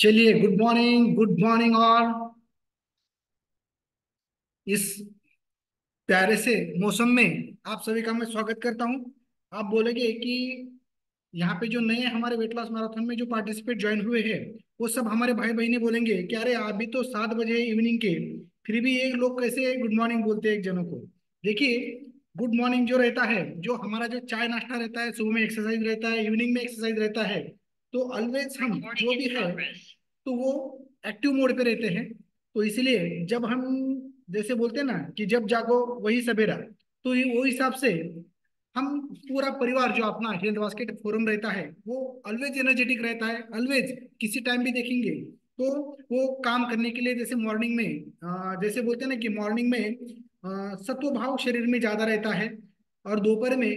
चलिए, good morning और इस प्यारे से मौसम में आप सभी का मैं स्वागत करता हूं। आप बोलेंगे कि यहाँ पे जो नए हमारे वेट लॉस मैराथन में जो पार्टिसिपेट ज्वाइन हुए हैं, वो सब हमारे भाई बहने बोलेंगे कि अरे अभी तो 7 बजे इवनिंग के, फिर भी ये लोग कैसे गुड मॉर्निंग बोलते हैं एक जनों को। देखिए, गुड मॉर्निंग जो रहता है, जो हमारा जो चाय नाश्ता रहता है, सुबह में एक्सरसाइज रहता है, इवनिंग में एक्सरसाइज रहता है, तो ऑलवेज हम जो भी है तो वो एक्टिव मोड पे रहते हैं। तो इसलिए जब हम जैसे बोलते हैं ना कि जब जागो वही सवेरा, तो ये वो हिसाब से हम पूरा परिवार जो अपना हेल्थ बास्केट फोरम रहता है वो ऑलवेज एनर्जेटिक रहता है। ऑलवेज किसी टाइम भी देखेंगे तो वो काम करने के लिए, जैसे मॉर्निंग में जैसे बोलते हैं ना कि मॉर्निंग में सत्व भाव शरीर में ज्यादा रहता है, और दोपहर में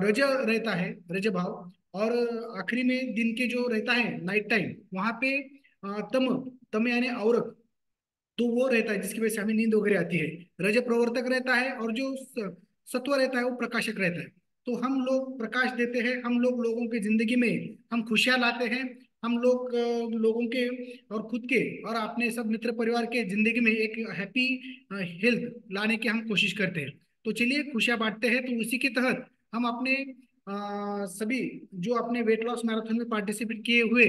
रज रहता है, रज भाव, और आखिरी में दिन के जो रहता है नाइट टाइम, वहां पे तम, तम यानी औरत, तो वो रहता है जिसकी वजह से हमें नींद वगैरह आती है। रज प्रवर्तक रहता है और जो सत्व रहता है वो प्रकाशक रहता है। तो हम लोग प्रकाश देते हैं, हम लोग लोगों की जिंदगी में हम खुशियां लाते हैं। हम लोग लोगों के और खुद के और अपने सब मित्र परिवार के जिंदगी में एक हैप्पी हेल्थ लाने की हम कोशिश करते हैं। तो चलिए खुशियां बांटते हैं। तो उसी के तहत हम अपने सभी जो अपने वेट लॉस मैराथन में पार्टिसिपेट किए हुए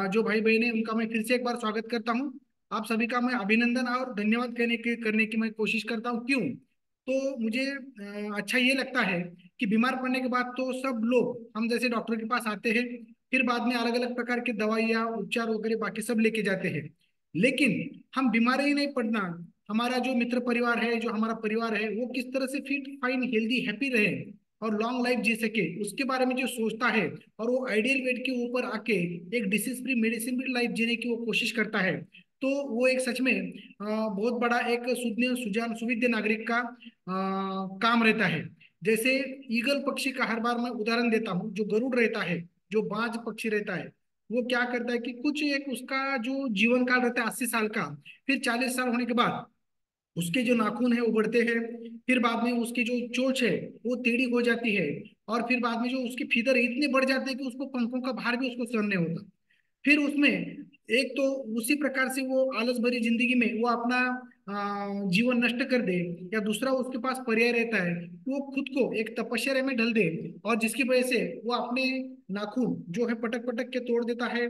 जो भाई बहन है, उनका मैं फिर से एक बार स्वागत करता हूँ। आप सभी का मैं अभिनंदन और धन्यवाद करने की मैं कोशिश करता हूँ। क्यों? तो मुझे अच्छा ये लगता है कि बीमार पड़ने के बाद तो सब लोग हम जैसे डॉक्टर के पास आते हैं, फिर बाद में अलग अलग प्रकार की दवाइयाँ उपचार वगैरह बाकी सब लेके जाते हैं। लेकिन हम बीमार ही नहीं पड़ना, हमारा जो मित्र परिवार है, जो हमारा परिवार है, वो किस तरह से फिट फाइन हेल्दी हैप्पी रहे और लॉन्ग लाइफ जी सके, उसके बारे में जो सोचता है और वो आइडियल वेट के ऊपर आके एक disease free medicine free life जीने की वो कोशिश करता है, तो वो एक सच में बहुत बड़ा एक सुज्ञ सुजान सुविद्य नागरिक का काम रहता है। जैसे ईगल पक्षी का हर बार मैं उदाहरण देता हूँ, जो गरुड़ रहता है, जो बाज पक्षी रहता है, वो क्या करता है कि कुछ एक उसका जो जीवन काल रहता है 80 साल का, फिर 40 साल होने के बाद उसके जो नाखून है वो बढ़ते हैं, फिर बाद में उसकी जो चोंच है वो टेढ़ी हो जाती है, और फिर बाद में जो उसके फीदर इतने बढ़ जाते हैं कि उसको पंखों का भार भी उसको सहन नहीं होता। फिर उसमें एक तो उसी प्रकार से वो आलस भरी जिंदगी में वो अपना जीवन नष्ट कर दे, या दूसरा उसके पास पर्याय रहता है कि वो खुद को एक तपस्या में ढल दे, और जिसकी वजह से वो अपने नाखून जो है पटक पटक के तोड़ देता है,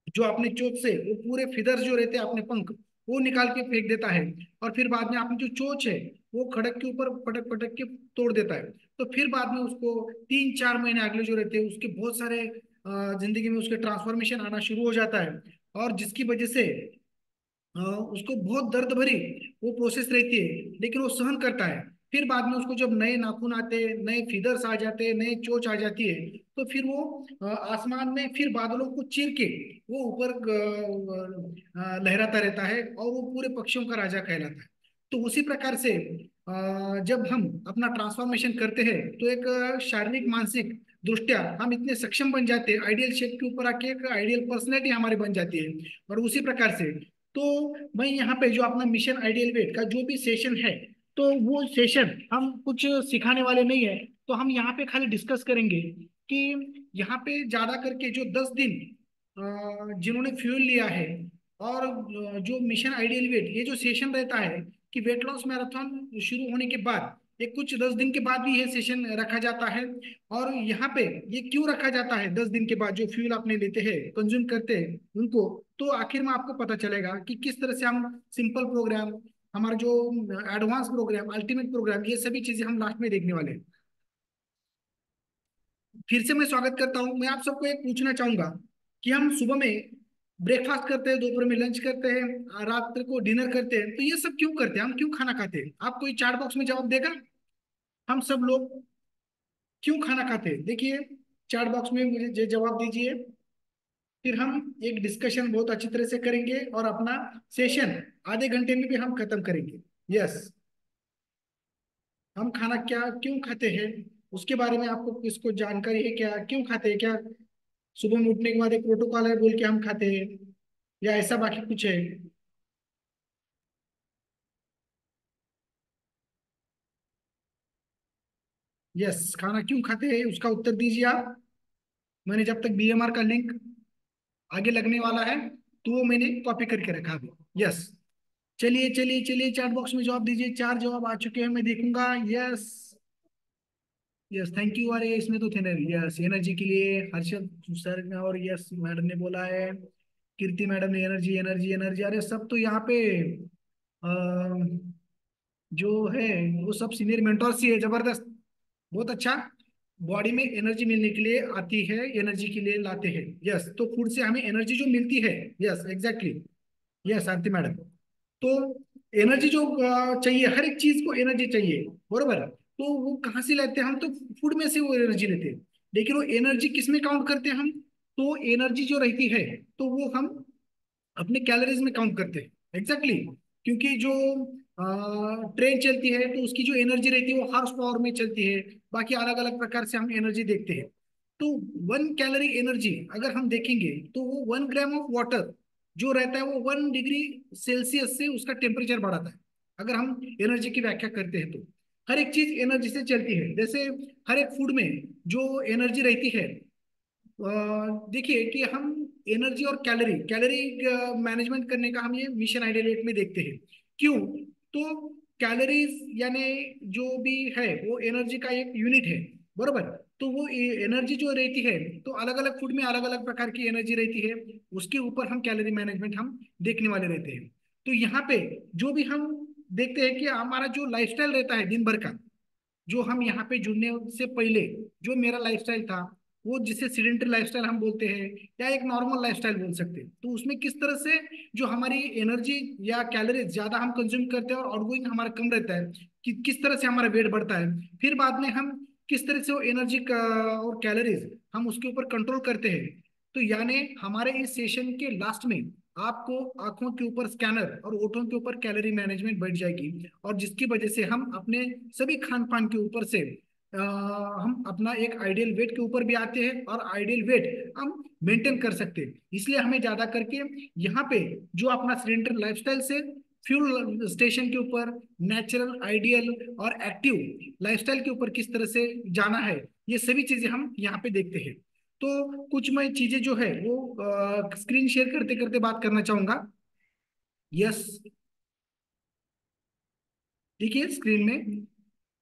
जो अपने चोंच से वो पूरे फिदर्स जो रहते हैं अपने पंख वो निकाल के फेंक देता है, और फिर बाद में अपनी जो चोंच है वो खड़क के ऊपर पटक पटक के तोड़ देता है। तो फिर बाद में उसको 3-4 महीने अगले जो रहते हैं उसके बहुत सारे जिंदगी में उसके ट्रांसफॉर्मेशन आना शुरू हो जाता है, और जिसकी वजह से उसको बहुत दर्द भरी वो प्रोसेस रहती है, लेकिन वो सहन करता है। फिर बाद में उसको जब नए नाखून आते हैं, नए फीदर्स आ जाते हैं, नए चोच आ जाती है, तो फिर वो आसमान में फिर बादलों को चीर के वो ऊपर लहराता रहता है, और वो पूरे पक्षियों का राजा कहलाता है। तो उसी प्रकार से जब हम अपना ट्रांसफॉर्मेशन करते हैं तो एक शारीरिक मानसिक दृष्टिया हम इतने सक्षम बन जाते हैं, आइडियल शेप के ऊपर आके एक आइडियल पर्सनैलिटी हमारी बन जाती है। और उसी प्रकार से तो मैं यहाँ पे जो अपना मिशन आइडियल वेट का जो भी सेशन है, तो वो सेशन हम कुछ सिखाने वाले नहीं है, तो हम यहाँ पे खाली डिस्कस करेंगे कि यहाँ पे ज्यादा करके जो 10 दिन जिन्होंने फ्यूल लिया है, और जो मिशन आइडियल वेट ये जो सेशन रहता है कि वेट लॉस मैराथन शुरू होने के बाद एक कुछ 10 दिन के बाद भी ये सेशन रखा जाता है। और यहाँ पे ये क्यों रखा जाता है, 10 दिन के बाद जो फ्यूल आपने लेते हैं कंज्यूम करते हैं उनको, तो आखिर में आपको पता चलेगा कि किस तरह से हम सिंपल प्रोग्राम, हमारा जो एडवांस प्रोग्राम, अल्टीमेट प्रोग्राम, ये सभी चीजें हम लास्ट में देखने वाले हैं। फिर से मैं स्वागत करता हूं। मैं आप सबको एक पूछना चाहूंगा कि हम सुबह में ब्रेकफास्ट करते हैं, दोपहर में लंच करते हैं, रात को डिनर करते हैं, तो ये सब क्यों करते हैं, हम क्यों खाना खाते हैं? आप कोई चार्ट बॉक्स में जवाब देगा? हम सब लोग क्यों खाना खाते हैं? देखिए, चार्ट बॉक्स में मुझे जवाब दीजिए। फिर हम एक डिस्कशन बहुत अच्छी तरह से करेंगे और अपना सेशन आधे घंटे में भी हम खत्म करेंगे। यस, हम खाना क्या क्यों खाते हैं उसके बारे में आपको इसको जानकारी है क्या, क्यों खाते हैं क्या? सुबह में उठने के बाद एक प्रोटोकॉल है बोल के हम खाते हैं, या ऐसा बाकी कुछ है? यस, खाना क्यों खाते हैं उसका उत्तर दीजिए आप। मैंने जब तक बीएमआर का लिंक आगे लगने वाला है, तो वो मैंने कॉपी करके रखा अभी। यस, चलिए चलिए चलिए, चैट बॉक्स में जवाब दीजिए। 4 जवाब आ चुके हैं, मैं देखूंगा। Yes, yes, thank you. अरे इसमें तो थे ना, यस, एनर्जी के लिए हर्षद सर ने, और यस मैडम ने बोला है, कीर्ति मैडम ने एनर्जी एनर्जी एनर्जी, अरे सब तो यहाँ पे जो है वो सब सीनियर मेंटोर सी है, जबरदस्त, बहुत अच्छा। बॉडी में एनर्जी मिलने के लिए आती है, एनर्जी के लिए लाते हैं। यस, तो फूड से हमें एनर्जी जो मिलती है। Yes, exactly. यस आरती मैडम, तो एनर्जी जो चाहिए, हर एक चीज को एनर्जी चाहिए, बरोबर। तो वो कहाँ से लेते हैं हम, तो फूड में से वो एनर्जी लेते हैं। लेकिन वो एनर्जी किस में काउंट करते हैं हम, तो एनर्जी जो रहती है, तो वो हम अपने कैलोरीज में काउंट करते हैं। एग्जैक्टली क्योंकि जो ट्रेन चलती है तो उसकी जो एनर्जी रहती है वो हॉर्स पावर में चलती है। बाकी अलग अलग प्रकार से हम एनर्जी देखते हैं। तो 1 कैलोरी एनर्जी अगर हम देखेंगे, तो वो 1 ग्राम ऑफ वाटर जो रहता है वो 1 डिग्री सेल्सियस से उसका टेम्परेचर बढ़ाता है। अगर हम एनर्जी की व्याख्या करते हैं तो हर एक चीज एनर्जी से चलती है। जैसे हर एक फूड में जो एनर्जी रहती है, देखिए कि हम एनर्जी और कैलोरी कैलोरी मैनेजमेंट करने का हम ये मिशन आइडियल में देखते हैं। क्यों, तो कैलोरीज यानी जो भी है वो एनर्जी का एक यूनिट है, बरोबर। तो वो एनर्जी जो रहती है, तो अलग अलग फूड में अलग अलग प्रकार की एनर्जी रहती है, उसके ऊपर हम कैलोरी मैनेजमेंट हम देखने वाले रहते हैं। तो यहाँ पे जो भी हम देखते हैं कि हमारा जो लाइफस्टाइल रहता है दिन भर का, जो हम यहाँ पे जुड़ने से पहले जो मेरा लाइफस्टाइल था, वो जिसे सीडेंटरी लाइफस्टाइल हम बोलते हैं या एक नॉर्मल लाइफस्टाइल बोल सकते हैं, तो उसमें किस तरह से जो हमारी एनर्जी या कैलोरीज ज्यादा हम कंज्यूम करते हैं और आउटगोइंग हमारा कम रहता है, कि किस तरह से हमारा वेट बढ़ता है, फिर बाद में हम किस तरह से वो एनर्जी का और कैलोरीज हम उसके ऊपर कंट्रोल करते हैं। तो यानी हमारे इस सेशन के लास्ट में आपको आंखों के ऊपर स्कैनर और ओठों के ऊपर कैलोरी मैनेजमेंट बैठ जाएगी, और जिसकी वजह से हम अपने सभी खान पान के ऊपर से हम अपना एक आइडियल वेट के ऊपर भी आते हैं, और आइडियल वेट हम मेंटेन कर सकते हैं। इसलिए हमें ज्यादा करके यहाँ पे जो अपना सिलेंडर लाइफस्टाइल से फ्यूल स्टेशन के ऊपर नेचुरल आइडियल और एक्टिव लाइफस्टाइल के ऊपर किस तरह से जाना है, ये सभी चीजें हम यहाँ पे देखते हैं। तो कुछ मैं चीजें जो है वो स्क्रीन शेयर करते करते बात करना चाहूंगा। यस, देखिए स्क्रीन में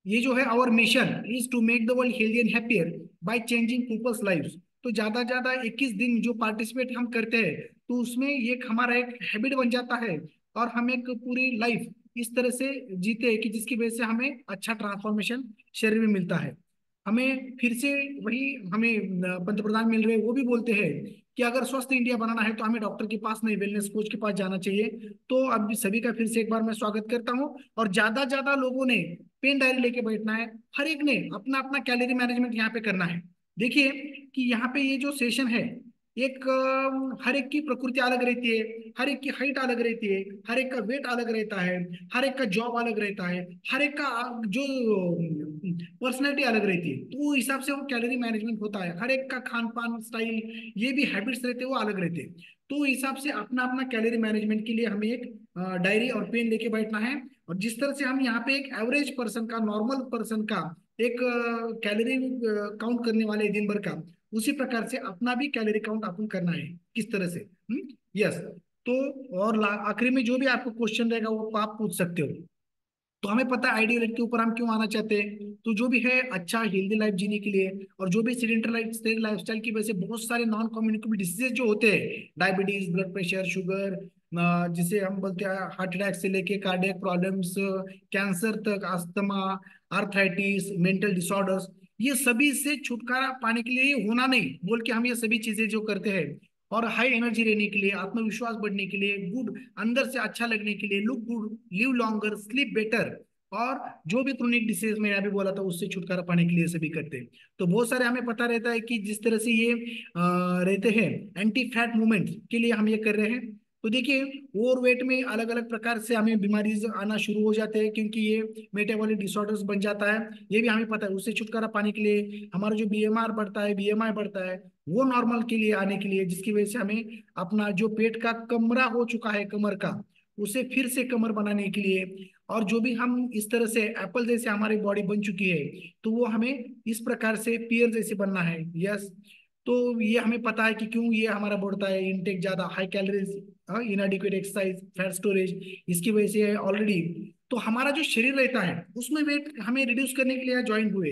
ये जो है, our mission is to make the world healthy and happier by changing people's lives. तो ज्यादा ज्यादा 21 दिन जो पार्टिसिपेट हम करते हैं, तो उसमें ये एक हमारा एक हैबिट बन जाता है, और हम एक पूरी लाइफ इस तरह से जीते हैं कि जिसकी वजह से हमें अच्छा ट्रांसफॉर्मेशन शरीर में मिलता है। हमें फिर से वही हमें पंत प्रधान मिल रहे हैं, वो भी बोलते हैं कि अगर स्वस्थ इंडिया बनाना है तो हमें डॉक्टर के पास नहीं, वेलनेस कोच के पास जाना चाहिए। तो अब सभी का फिर से एक बार मैं स्वागत करता हूँ, और ज्यादा ज्यादा लोगों ने पेन डायरी लेके बैठना है। हर एक ने अपना अपना कैलोरी मैनेजमेंट यहाँ पे करना है। देखिए कि यहाँ पे ये जो सेशन है, एक हर एक की प्रकृति अलग रहती है, हर एक की हाइट अलग रहती है, हर एक का वेट अलग रहता है, हर एक का जॉब अलग रहता है, हर एक का जो पर्सनैलिटी अलग रहती है, तो वो हिसाब से वो कैलोरी मैनेजमेंट होता है। हर एक का खान पान स्टाइल, ये भी हैबिट्स रहते हैं वो अलग रहते हैं। तो हिसाब से अपना अपना कैलोरी मैनेजमेंट के लिए हमें एक डायरी और पेन लेके बैठना है। और जिस तरह से हम यहाँ पे एक एवरेज पर्सन का, नॉर्मल पर्सन का एक कैलोरी काउंट करने वाले दिन भर का, उसी प्रकार से अपना भी कैलोरी काउंट अपन करना है किस तरह से। यस, तो और आखिरी में जो भी आपको क्वेश्चन रहेगा वो आप पूछ सकते हो। तो हमें पता है आइडियल के ऊपर हम क्यों आना चाहते हैं, तो जो भी है अच्छा हेल्दी लाइफ जीने के लिए, और जो भी सीडेंटरी लाइफस्टाइल की वजह से बहुत सारे नॉन कम्युनिकेबल डिसीजेज जो होते हैं, डायबिटीज, ब्लड प्रेशर, शुगर, जिसे हम बोलते हैं हार्ट अटैक से लेके कार्डियक प्रॉब्लम्स, कैंसर तक, अस्थमा, आर्थराइटिस, मेंटल डिसऑर्डर्स, ये सभी से छुटकारा पाने के लिए, ये होना नहीं बोल के हम ये सभी चीजें जो करते हैं, और हाई एनर्जी रहने के लिए, आत्मविश्वास बढ़ने के लिए, गुड अंदर से अच्छा लगने के लिए, look good, live longer, sleep better, और जो भी क्रोनिक डिसीज मैंने अभी बोला था उससे छुटकारा पाने के लिए सभी करते हैं। तो बहुत सारे हमें पता रहता है कि जिस तरह से ये रहते हैं एंटी फैट मूवमेंट के लिए हम ये कर रहे हैं। तो देखिए ओवरवेट में अलग अलग प्रकार से हमें बीमारी आना शुरू हो जाते हैं, क्योंकि ये मेटाबॉलिक डिसऑर्डर्स बन जाता है। ये भी हमें पता है, उससे छुटकारा पाने के लिए हमारा जो बीएमआर बढ़ता है, बीएमआई बढ़ता है, वो नॉर्मल के लिए आने के लिए, जिसकी वजह से हमें अपना जो पेट का कमरा हो चुका है कमर का, उसे फिर से कमर बनाने के लिए, और जो भी हम इस तरह से एप्पल जैसे हमारी बॉडी बन चुकी है, तो वो हमें इस प्रकार से पियर जैसे बनना है। यस, तो ये हमें पता है कि क्यों ये हमारा बढ़ता है, इनटेक ज्यादा, high calories, इनएडिक्वेट exercise, fat storage, इसकी वजह से ऑलरेडी। तो हमारा जो शरीर रहता है उसमें वेट हमें रिड्यूस करने के लिए ज्वाइन हुए।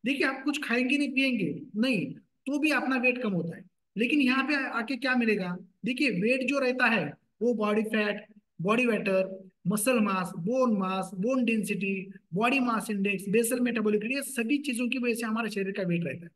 देखिए आप कुछ खाएंगे नहीं पिएंगे नहीं, तो भी अपना वेट कम होता है। लेकिन यहाँ पे आके क्या मिलेगा? देखिए वेट जो रहता है वो body fat, body water, muscle mass, bone bone density, body mass index, basal metabolic rate, ये सभी चीजों की वजह से हमारे शरीर का वेट रहता है।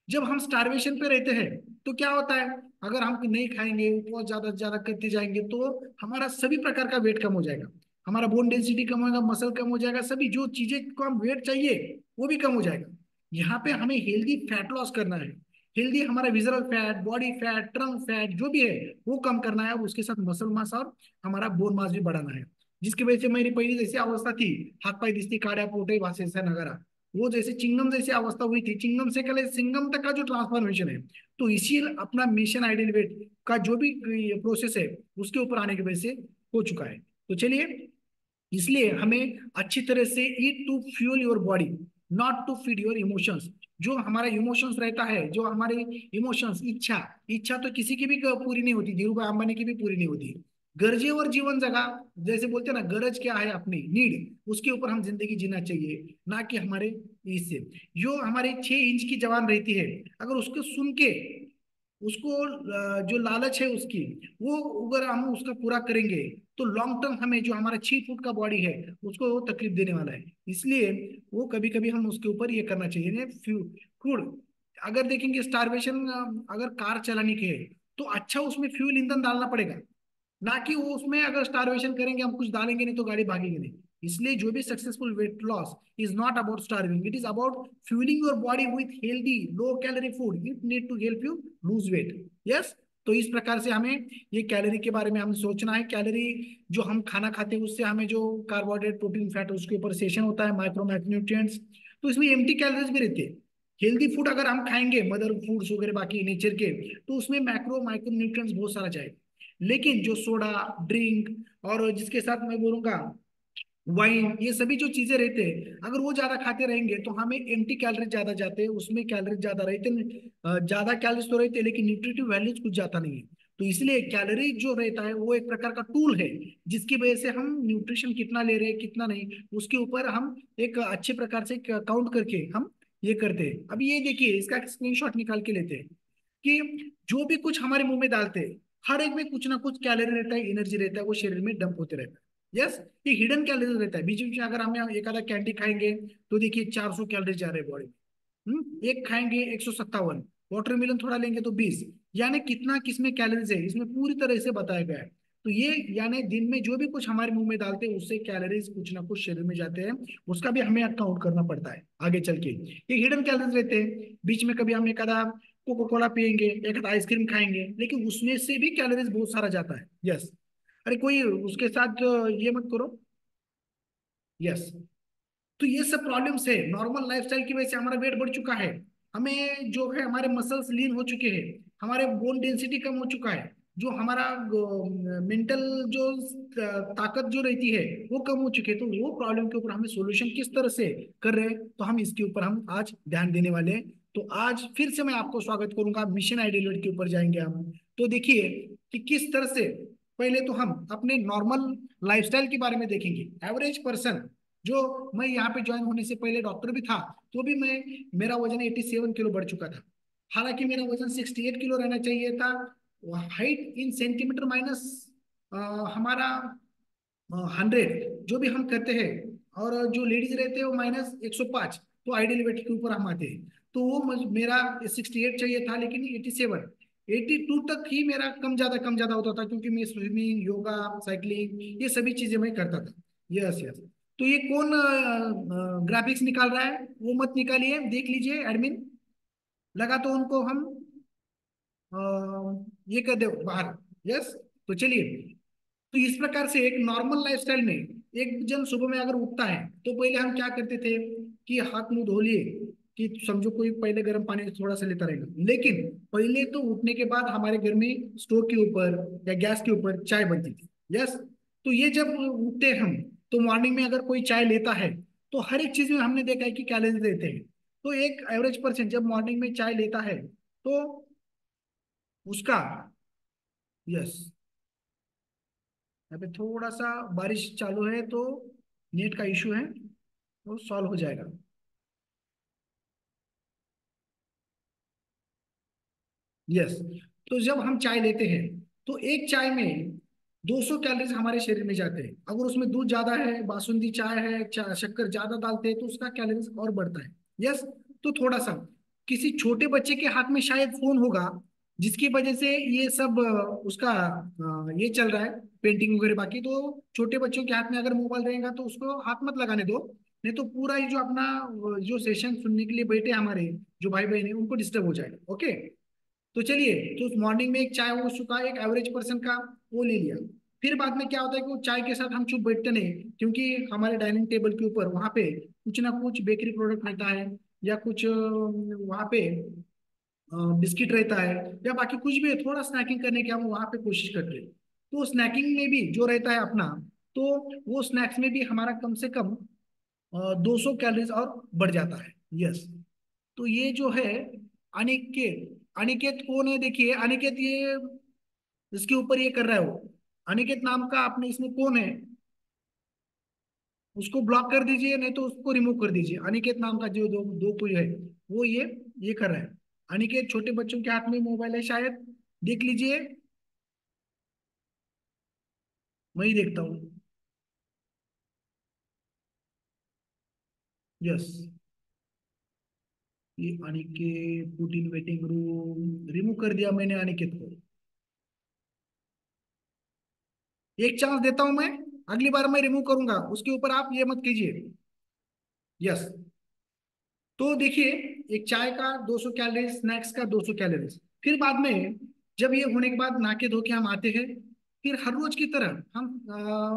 जब हम स्टारवेशन पे रहते हैं तो क्या होता है, अगर हम नहीं खाएंगे, बहुत ज्यादा से ज्यादा करते जाएंगे, तो हमारा सभी प्रकार का वेट कम हो जाएगा, हमारा बोन डेंसिटी कम होगा, मसल कम हो जाएगा, सभी जो चीजें को हम वेट चाहिए वो भी कम हो जाएगा। यहाँ पे हमें हेल्दी फैट लॉस करना है। हेल्दी हमारा visceral fat, body fat, trunk fat जो भी है वो कम करना है, उसके साथ मसल मास और हमारा बोन मास भी बढ़ाना है। जिसकी वजह से मेरी पहली जैसी अवस्था थी, हाथ पाई दिसती काड्या पोटे भाषेसा नगरा, वो जैसे चिंगम जैसी अवस्था हुई थी, चिंगम से कल सिंगम तक का जो ट्रांसफॉर्मेशन है, तो इसी अपना मिशन आइडियल वेट का जो भी प्रोसेस है उसके ऊपर आने की वजह से हो चुका है। तो चलिए, इसलिए हमें अच्छी तरह से eat to fuel your body, not to feed your emotions. जो हमारा इमोशंस रहता है, जो हमारे इमोशंस, इच्छा, इच्छा तो किसी की भी पूरी नहीं होती, धीरू भाई अंबानी की भी पूरी नहीं होती। गरजे और जीवन जगह, जैसे बोलते हैं ना, गरज क्या है अपनी नीड, उसके ऊपर हम जिंदगी जीना चाहिए, ना कि हमारे इससे। जो हमारे 6 इंच की जवान रहती है, अगर उसको सुन के उसको जो लालच है उसकी, वो अगर हम उसका पूरा करेंगे तो लॉन्ग टर्म हमें जो हमारा 6 फुट का बॉडी है उसको वो तकलीफ देने वाला है। इसलिए वो कभी कभी हम उसके ऊपर ये करना चाहिए फूड। अगर देखेंगे स्टारवेशन, अगर कार चलाने की है तो अच्छा उसमें फ्यूल ईंधन डालना पड़ेगा, ना कि वो उसमें अगर स्टारवेशन करेंगे, हम कुछ डालेंगे नहीं तो गाड़ी भागेगी नहीं। इसलिए जो भी successful weight loss is not about starving, it is about fueling your body with healthy low calorie food, it need to help you lose weight. Yes. तो इस प्रकार से हमें ये कैलोरी के बारे में हमें सोचना है। कैलोरी जो हम खाना खाते हैं उससे हमें जो कार्बोहाइड्रेट, प्रोटीन, फैट, उसके ऊपर सेशन होता है, माइक्रो मैक्रोन्यूट्रिएंट्स, तो इसमें एम्प्टी कैलोरीज भी रहती है। हेल्दी फूड अगर हम खाएंगे, मदर फूड्स वगैरह बाकी नेचर के, तो उसमें मैक्रो माइक्रो न्यूट्रिएंट्स बहुत सारा जाएगा। लेकिन जो सोडा ड्रिंक और जिसके साथ मैं बोलूंगा वाइन, ये सभी जो चीजें रहते हैं, अगर वो ज्यादा खाते रहेंगे तो हमें एम्प्टी कैलोरीज ज्यादा जाते हैं, उसमें कैलोरीज ज्यादा रहते हैं, ज्यादा कैलोरीज तो रहते हैं लेकिन न्यूट्रिटिव वैल्यूज कुछ जाता नहीं है। तो इसलिए कैलोरी जो रहता है वो एक प्रकार का टूल है, जिसकी वजह से हम न्यूट्रिशन कितना ले रहे हैं कितना नहीं, उसके ऊपर हम एक अच्छे प्रकार से काउंट करके हम ये करते हैं। अब ये देखिए, इसका स्क्रीनशॉट निकाल के लेते हैं कि जो भी कुछ हमारे मुंह में डालते हैं, हर एक में कुछ ना कुछ कैलोरी रहता है, एनर्जी रहता है, वो शरीर में डंप होते रहता है। यस। ये हिडन कैलोरी रहता है, बीच बीच में अगर हम एक आधा कैंडी खाएंगे तो देखिए 400 कैलोरी जा रहे हैं बॉडी में। एक खाएंगे 157, वाटरमेलन थोड़ा लेंगे तो 20। यानी कितना किसमें कैलोरीज है इसमें पूरी तरह से बताया गया है। तो ये यानी दिन में जो भी कुछ हमारे मुंह में डालते हैं उससे कैलोरीज कुछ ना कुछ शरीर में जाते हैं, उसका भी हमें काउंट करना पड़ता है आगे चल के। ये हिडन कैलोरीज रहते हैं, बीच में कभी हम एक आधा कोको कोला पियेंगे, एक आधा आइसक्रीम खाएंगे, लेकिन उसमें से भी कैलोरीज बहुत सारा जाता है। यस। अरे कोई उसके साथ ये मत करो। यस। तो ये सब प्रॉब्लम्स है, नॉर्मल लाइफस्टाइल की वजह से हमारा वेट बढ़ चुका है। हमें जो है हमारे मसल्स लीन हो चुके हैं, हमारे बोन डेंसिटी कम हो चुका है, जो हमारा मेंटल जो ताकत जो रहती है वो कम हो चुकी है। तो वो प्रॉब्लम के ऊपर हमें सोल्यूशन किस तरह से कर रहे हैं, तो हम इसके ऊपर हम आज ध्यान देने वाले हैं। तो आज फिर से मैं आपको स्वागत करूंगा, मिशन आइडियल के ऊपर जाएंगे हम। तो देखिए कि किस तरह से, पहले तो हम अपने नॉर्मल लाइफस्टाइल के बारे में देखेंगे। एवरेज पर्सन, जो मैं यहाँ पे ज्वाइन होने से पहले डॉक्टर भी था, तो भी मेरा वजन 87 किलो बढ़ चुका था। हालांकि मेरा वजन 68 किलो रहना चाहिए था। हाइट इन सेंटीमीटर माइनस हमारा 100 जो भी हम करते हैं, और जो लेडीज रहते हैं वो -105, तो आइडियल वेट के ऊपर हम आते हैं। तो वो मेरा 68 चाहिए था, लेकिन 87, 82 तक ही मेरा कम ज्यादा होता था, क्योंकि मैं स्विमिंग, योगा, साइकिलिंग, ये सभी चीजें मैं करता था। Yes yes. तो ये कौन ग्राफिक्स निकाल रहा है, वो मत निकालिए, देख लीजिए एडमिन, लगा तो उनको हम अ, ये कर दो बाहर। यस। तो चलिए, तो इस प्रकार से एक नॉर्मल लाइफस्टाइल में एक जन सुबह में अगर उठता है तो पहले हम क्या करते थे कि हाथ मुंह धो लिए, कि समझो कोई पहले गर्म पानी थोड़ा सा लेता रहेगा, लेकिन पहले तो उठने के बाद हमारे घर में स्टोव के ऊपर या गैस के ऊपर चाय बनती थी। यस। तो ये जब उठते हैं हम, तो मॉर्निंग में अगर कोई चाय लेता है तो हर एक चीज में हमने देखा है कि कैलोरी देते हैं। तो एक एवरेज पर्सन जब मॉर्निंग में चाय लेता है तो उसका, यस, यहाँ पे थोड़ा सा बारिश चालू है तो नेट का इशू है, वो सॉल्व हो जाएगा। यस। तो जब हम चाय लेते हैं तो एक चाय में 200 कैलोरीज हमारे शरीर में जाते हैं। अगर उसमें दूध ज्यादा है, बासुंदी चाय है, शक्कर ज्यादा डालते हैं तो उसका कैलोरीज और बढ़ता है। यस। तो थोड़ा सा किसी छोटे बच्चे के हाथ में शायद फोन होगा, जिसकी वजह से ये सब उसका ये चल रहा है, पेंटिंग वगैरह। बाकी तो छोटे बच्चों के हाथ में अगर मोबाइल रहेगा तो उसको हाथ मत लगाने दो, नहीं तो पूरा ये जो अपना जो सेशन सुनने के लिए बैठे हमारे जो भाई बहन है उनको डिस्टर्ब हो जाएगा। ओके। तो चलिए, तो उस मॉर्निंग में एक चाय हो चुका है एक एवरेज पर्सन का, वो ले लिया। फिर बाद में क्या होता है कि वो चाय के साथ हम चुप बैठते नहीं, क्योंकि हमारे डाइनिंग टेबल के ऊपर वहां पे कुछ ना कुछ बेकरी प्रोडक्ट रहता है, या कुछ वहां पे बिस्किट रहता है, या बाकी कुछ भी है, थोड़ा स्नैकिंग करने की हम वहां पे कोशिश करते हैं। तो स्नैकिंग में भी जो रहता है अपना, तो वो स्नैक्स में भी हमारा कम से कम 200 कैलोरीज और बढ़ जाता है। यस। तो ये जो है अनिकेत, अनिकेत कौन है? देखिए अनिकेत ये इसके ऊपर ये कर रहा है वो, अनिकेत नाम का आपने इसमें कौन है? उसको ब्लॉक कर दीजिए, नहीं तो उसको रिमूव कर दीजिए। अनिकेत नाम का जो दो दो कोई है, वो ये कर रहा है। अनिकेत छोटे बच्चों के हाथ में मोबाइल है शायद, देख लीजिए। मैं ही देखता हूँ। यस। ये Aniket Putin waiting room remove कर दिया मैंने अनिकेत को। एक चांस देता हूं मैं, अगली बार मैं रिमूव करूंगा उसके ऊपर, आप ये मत कीजिए। यस। तो देखिए, एक चाय का 200 कैलोरीज, स्नैक्स का 200 कैलोरीज। फिर बाद में जब ये होने के बाद नहा के धो के हम आते हैं, फिर हर रोज की तरह हम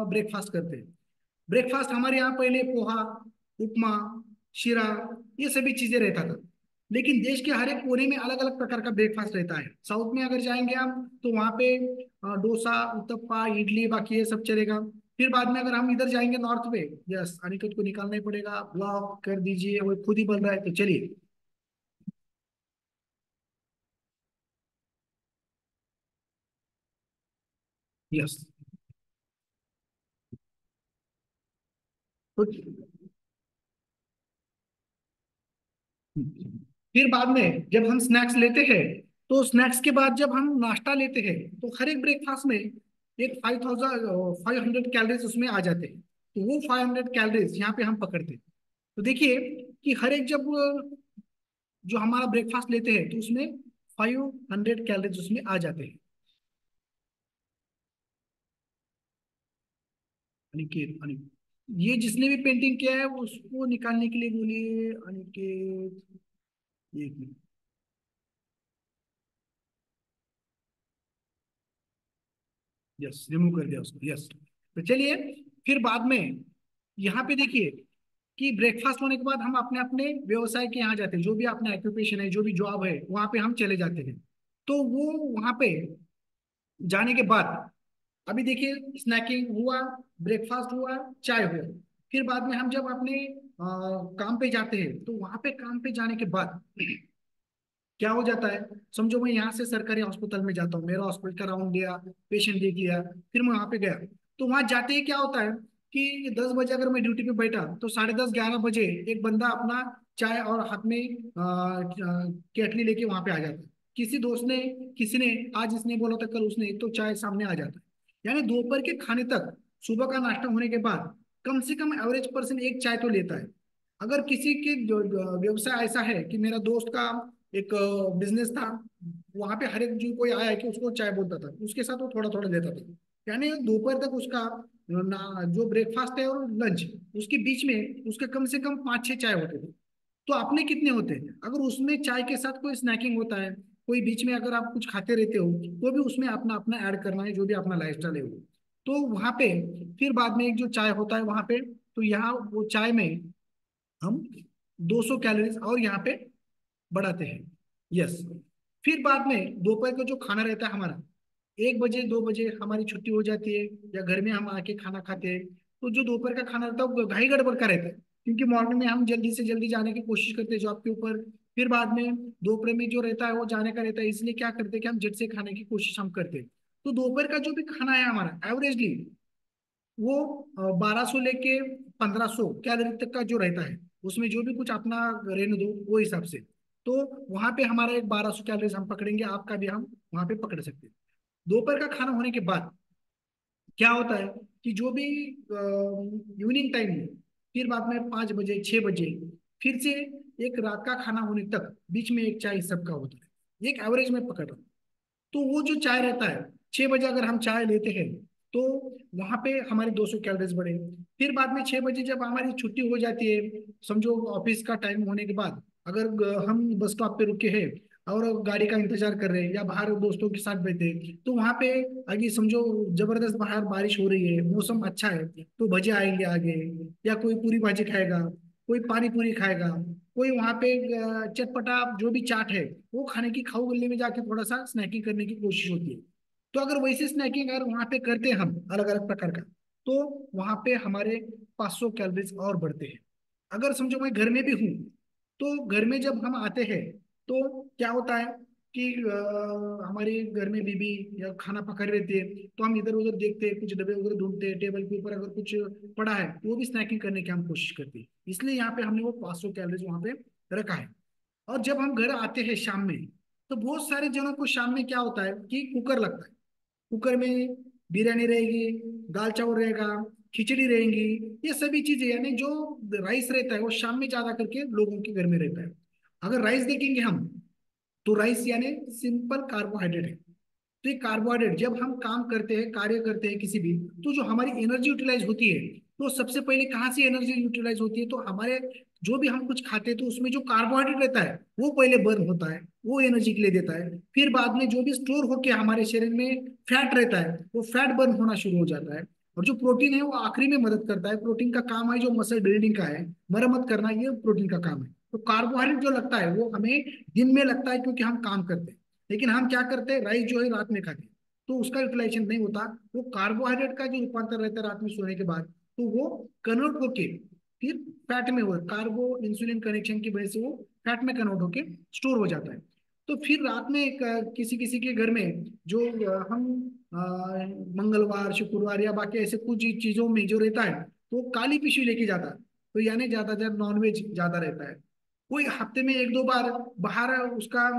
ब्रेकफास्ट करते हैं। ब्रेकफास्ट हमारे यहाँ पहले पोहा, उपमा, शीरा, ये सभी चीजें रहता था। लेकिन देश के हर एक कोने में अलग अलग प्रकार का ब्रेकफास्ट रहता है। साउथ में अगर जाएंगे हम तो वहाँ पे डोसा, उत्तप्पा, इडली, बाकी ये सब चलेगा। फिर बाद में अगर हम इधर जाएंगे नॉर्थ पे, यस, अनिकेत को निकालना ही पड़ेगा, ब्लॉक कर दीजिए, वो खुद ही बन रहा है, तो चलिए। यस। तो फिर बाद में जब हम स्नैक्स लेते हैं, तो स्नैक्स के बाद जब हम नाश्ता लेते हैं, तो हर एक ब्रेकफास्ट में एक 500 कैलोरीज उसमें आ जाते हैं। तो वो 500 कैलोरीज यहाँ पे हम पकड़ते हैं। तो देखिए कि हर एक जब जो हमारा ब्रेकफास्ट लेते हैं तो उसमें 500 कैलोरीज उसमें आ जाते हैं। अनिकेत, अनिकेत, ये जिसने भी पेंटिंग किया है वो उसको निकालने के लिए बोलिए। अनिकेत, एक मिनट। यस, रिमूव कर दिया उसको। यस। तो चलिए, फिर बाद में यहाँ पे देखिए कि ब्रेकफास्ट होने के बाद हम अपने अपने व्यवसाय के यहाँ जाते हैं, जो भी अपना ऑक्यूपेशन है, जो भी जॉब है, वहां पे हम चले जाते हैं। तो वो वहां पे जाने के बाद, अभी देखिए, स्नैकिंग हुआ, ब्रेकफास्ट हुआ, चाय हुआ। फिर बाद में हम जब अपने काम पे जाते हैं, तो वहां पे काम पे जाने के बाद क्या हो जाता है, समझो मैं यहाँ से सरकारी अस्पताल में जाता हूँ, मेरा हॉस्पिटल का राउंड लिया, पेशेंट देख लिया, फिर मैं वहां पे गया। तो वहां जाते ही क्या होता है कि 10 बजे अगर मैं ड्यूटी पे बैठा तो 10:30 11 बजे एक बंदा अपना चाय और हाथ में केटली लेके वहां पे आ जाता है। किसी दोस्त ने, किसी ने, आज इसने बोला था कल उसने, तो चाय सामने आ जाता है। यानी दोपहर के खाने तक, सुबह का नाश्ता होने के बाद कम से कम एवरेज पर्सन एक चाय तो लेता है। अगर किसी के व्यवसाय ऐसा है कि मेरा दोस्त का एक बिजनेस था, वहां पे हर एक जो कोई आया कि उसको चाय बोलता था, उसके साथ वो थोड़ा थोड़ा लेता था। यानी दोपहर तक उसका जो ब्रेकफास्ट है और लंच, उसके बीच में उसके कम से कम 5 6 चाय होते थे। तो अपने कितने होते हैं? अगर उसमें चाय के साथ कोई स्नैकिंग होता है, कोई बीच में अगर आप कुछ खाते रहते हो, तो भी उसमें अपना अपना ऐड करना है, जो भी अपना लाइफस्टाइल है वो। तो वहां पे फिर बाद में एक जो चाय होता है वहां पे, तो यहाँ वो चाय में हम 200 कैलोरीज और यहाँ पे बढ़ाते हैं। यस। फिर बाद में दोपहर का जो खाना रहता है हमारा, 1 बजे 2 बजे हमारी छुट्टी हो जाती है, या घर में हम आके खाना खाते हैं। तो जो दोपहर का खाना रहता है वो घाई गड़बड़ का रहता है, क्योंकि मॉर्निंग में हम जल्दी से जल्दी जाने की कोशिश करते हैं जॉब के ऊपर, फिर बाद में दोपहर में जो रहता है वो जाने का रहता है, इसलिए क्या करते हैं कि हम झट से खाने की कोशिश हम करते हैं। तो दोपहर का जो भी खाना है हमारा एवरेजली वो 1200 लेके 1500 कैलोरी तक का जो रहता है, उसमें जो भी कुछ अपना रहने दो वो हिसाब से। तो वहां पे हमारा एक 1200 कैलोरीज हम पकड़ेंगे, आपका भी हम वहां पे पकड़ सकते हैं। दोपहर का खाना होने के बाद क्या होता है कि जो भी इवनिंग टाइम में, फिर बाद में 5 बजे 6 बजे फिर से एक रात का खाना होने तक बीच में एक चाय सबका होता है, एक एवरेज में पकड़ रहा हूं। तो वो जो चाय रहता है, 6 बजे अगर हम चाय लेते हैं तो वहां पे हमारी 200 कैलोरीज बढ़े। फिर बाद में 6 बजे जब हमारी छुट्टी हो जाती है, समझो ऑफिस का टाइम होने के बाद, अगर हम बस स्टॉप पे रुके हैं और गाड़ी का इंतजार कर रहे हैं या बाहर दोस्तों के साथ बैठे हैं, तो वहां पे आगे समझो जबरदस्त बाहर बारिश हो रही है, मौसम अच्छा है, तो भजे आएंगे आगे, या कोई पूरी भाजी खाएगा, कोई पानी पूरी खाएगा, कोई वहां पे चटपटा जो भी चाट है वो खाने की, खाओ गल्ले में जाके थोड़ा सा स्नैकिंग करने की कोशिश होती है। तो अगर वैसे स्नैकिंग अगर वहां पे करते हैं हम अलग अलग प्रकार का, तो वहां पे हमारे 500 कैलोरीज और बढ़ते हैं। अगर समझो मैं घर में भी हूँ, तो घर में जब हम आते हैं तो क्या होता है कि हमारे घर में बीबी या खाना पका रहे थे, तो हम इधर उधर देखते हैं, कुछ डब्बे वगैरह ढूंढते हैं, टेबल के ऊपर अगर कुछ पड़ा है वो भी स्नैकिंग करने की हम कोशिश करते हैं। इसलिए यहाँ पे हमने वो 500 कैलोरीज वहां पे रखा है। और जब हम घर आते हैं शाम में, तो बहुत सारे जनों को शाम में क्या होता है कि कुकर लगता है, कुकर में बिरयानी रहेगी, दाल चावल रहेगा, खिचड़ी रहेंगी, ये सभी चीजें, यानी जो राइस रहता है वो शाम में ज्यादा करके लोगों के घर में रहता है। अगर राइस देखेंगे हम, तो राइस यानी सिंपल कार्बोहाइड्रेट है। तो ये कार्बोहाइड्रेट जब हम काम करते हैं, कार्य करते हैं किसी भी, तो जो हमारी एनर्जी यूटिलाइज होती है, तो सबसे पहले कहाँ से एनर्जी यूटिलाइज होती है, तो हमारे जो भी हम कुछ खाते हैं तो उसमें जो कार्बोहाइड्रेट रहता है वो पहले बर्न होता है, वो एनर्जी के लिए देता है। फिर बाद में जो भी स्टोर होके हमारे शरीर में फैट रहता है वो फैट बर्न होना शुरू हो जाता है। और जो प्रोटीन है वो आखिरी में मदद करता है, प्रोटीन का काम है जो मसल बिल्डिंग का है, मरम्मत करना, ये प्रोटीन का काम है। तो कार्बोहाइड्रेट जो लगता है वो हमें दिन में लगता है क्योंकि हम काम करते हैं, लेकिन हम क्या करते हैं, राइस जो है रात में खाते हैं, तो उसका यूटिलाइजेशन नहीं होता। वो कार्बोहाइड्रेट का जो रूपांतर रहता है रात में सोने के बाद, तो वो कन्वर्ट होके फिर फैट में हो, कार्बो इंसुलिन कनेक्शन की वजह से वो फैट में कन्वर्ट होके स्टोर हो जाता है। तो फिर रात में किसी किसी के घर में जो हम मंगलवार शुक्रवार या बाकी ऐसे कुछ चीजों में जो रहता है, तो वो काली पिशवी लेके जाता है। तो यानी ज्यादातर नॉनवेज ज्यादा रहता है। कोई हफ्ते में एक दो बार बाहर उसका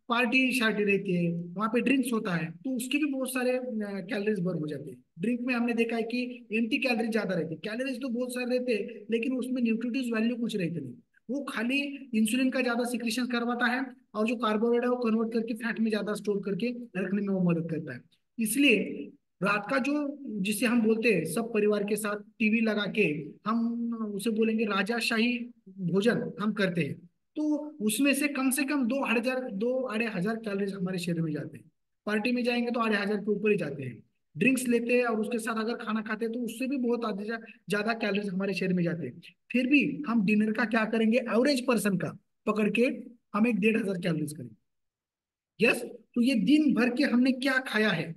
पार्टी शार्टी रहती है, वहां पे ड्रिंक्स होता है, तो उसके भी बहुत सारे कैलोरीज बर्न हो जाते हैं। ड्रिंक में हमने देखा है कि एंटी कैलोरी ज्यादा रहती है, कैलोरीज तो बहुत सारे रहते हैं लेकिन उसमें न्यूट्रिटिव वैल्यू कुछ रहते नहीं। वो खाली इंसुलिन का ज्यादा सिक्रेशन करवाता है, और जो कार्बोहाइड्रेट है वो कन्वर्ट करके फैट में ज्यादा स्टोर करके रखने में वो मदद करता है। इसलिए रात का जो, जिसे हम बोलते हैं सब परिवार के साथ टीवी लगा के हम उसे बोलेंगे राजाशाही भोजन हम करते हैं, तो उसमें से कम 2 आधे हजार कैलोरीज हमारे शरीर में जाते हैं। पार्टी में जाएंगे तो 1,500 के ऊपर ही जाते हैं। ड्रिंक्स लेते हैं और उसके साथ अगर खाना खाते हैं तो उससे भी बहुत आधे ज्यादा कैलोरीज हमारे शरीर में जाते हैं। फिर भी हम डिनर का क्या करेंगे, एवरेज पर्सन का पकड़ के हम एक 1,500 कैलोरीज करेंगे। यस, तो ये दिन भर के हमने क्या खाया है,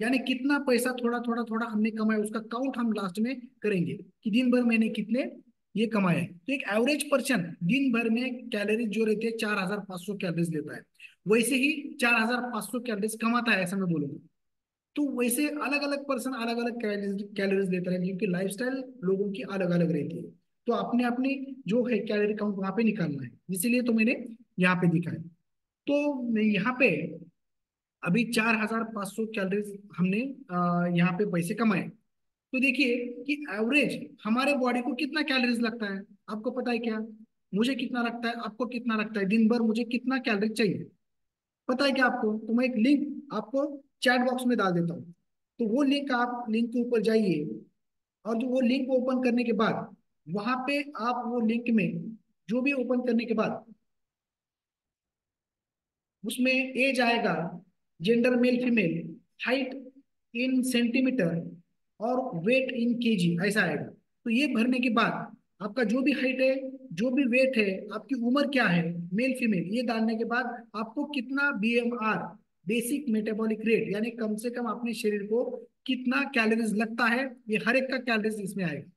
यानी कितना पैसा थोड़ा थोड़ा थोड़ा हमने कमाया, उसका काउंट हम लास्ट में करेंगे कि दिन भर मैंने कितने ये कमाए। तो एक एवरेज पर्सन दिन भर में कैलोरीज जो रहती है 4,500 कैलोरीज लेता है, वैसे ही 4,500 कैलोरीज कमाता है, ऐसा मैं बोलूंगा। तो वैसे अलग अलग पर्सन अलग अलग कैलोरीज कैलोरीज लेता है, क्योंकि लाइफस्टाइल लोगों की अलग अलग रहती है। तो अपने अपनी जो है कैलोरी काउंट वहां पे निकालना है, इसीलिए तो मैंने यहाँ पे दिखाया। तो यहाँ पे अभी 4,500 कैलोरीज हमने यहाँ पे पैसे कमाए। तो देखिए कि एवरेज हमारे बॉडी को कितना कैलोरीज लगता है, आपको पता है क्या? मुझे कितना लगता है, आपको कितना लगता है, दिन भर मुझे कितना कैलोरी चाहिए, पता है क्या आपको? तो मैं एक लिंक आपको चैट बॉक्स में डाल देता हूँ। तो वो लिंक, आप लिंक के ऊपर जाइए, और जो वो लिंक ओपन करने के बाद वहां पे आप वो लिंक में जो भी ओपन करने के बाद उसमें एज आएगा, gender male female, height in centimetre और वेट इन केजी, ऐसा आएगा। तो ये भरने के बाद आपका जो भी हाइट है, जो भी वेट है, आपकी उम्र क्या है, मेल फीमेल, ये डालने के बाद आपको कितना बीएमआर, बेसिक मेटाबॉलिक रेट, यानी कम से कम अपने शरीर को कितना कैलोरीज लगता है, ये हर एक का कैलोरीज इसमें आएगा।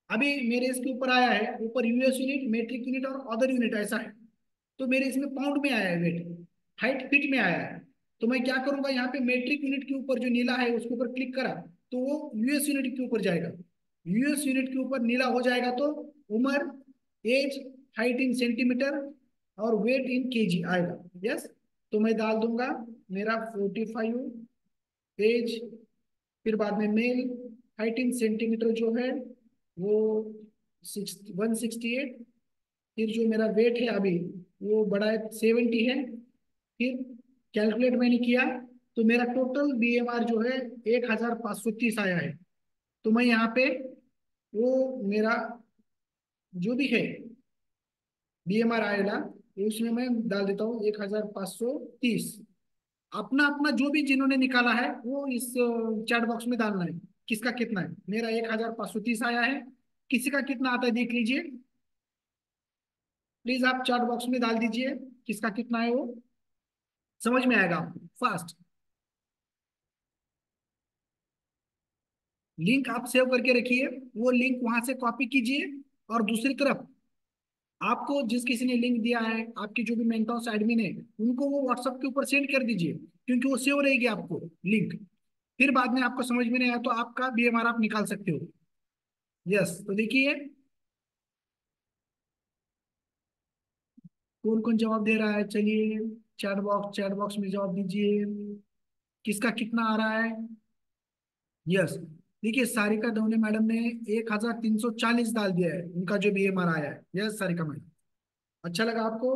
अभी मेरे इसके ऊपर आया है, ऊपर यूएस यूनिट, मेट्रिक यूनिट और अदर यूनिट ऐसा है। तो मेरे इसमें पाउंड में आया है वेट, हाइट फीट में आया है। तो मैं क्या करूंगा, यहाँ पे मेट्रिक यूनिट के ऊपर जो नीला है उसके ऊपर क्लिक करा, तो वो यूएस यूनिट के ऊपर जाएगा। यूएस यूनिट के ऊपर नीला हो जाएगा तो उम्र, एज, हाइट इन सेंटीमीटर और वेट इन केजी आएगा। यस, तो मैं डाल दूंगा मेरा 45, एज, फिर बाद में मेल, हाइट इन सेंटीमीटर जो है वो 168, फिर जो मेरा वेट है अभी वो बड़ा है 70 है। फिर कैलकुलेट मैंने किया तो मेरा टोटल बीएमआर जो है 1530 आया है। तो मैं यहाँ पे वो मेरा जो भी है बीएमआर आएगा उसमें मैं डाल देता हूँ 1530। अपना अपना जो भी जिन्होंने निकाला है वो इस चैट बॉक्स में डालना है, किसका कितना है। मेरा 1530 आया है, किसी का कितना आता है देख लीजिए। प्लीज आप चैट बॉक्स में डाल दीजिए किसका कितना है वो, समझ में आएगा आपको फास्ट। लिंक आप सेव करके रखिए, वो लिंक वहां से कॉपी कीजिए और दूसरी तरफ आपको जिस किसी ने लिंक दिया है, आपकी जो भी मेंटॉस एडमिन है, उनको वो व्हाट्सएप के ऊपर सेंड कर दीजिए, क्योंकि वो सेव रहेगी आपको लिंक। फिर बाद में आपको समझ में नहीं आया तो आपका बीएमआर आप निकाल सकते हो। यस, तो देखिए कौन कौन जवाब दे रहा है। चलिए चैट बॉक्स में जवाब दीजिए, किसका कितना आ रहा है। यस, देखिए सारिका दवने मैडम ने 1340 डाल दिया है, उनका जो बीएमआर आया है। यस सारिका मैडम, अच्छा लगा आपको।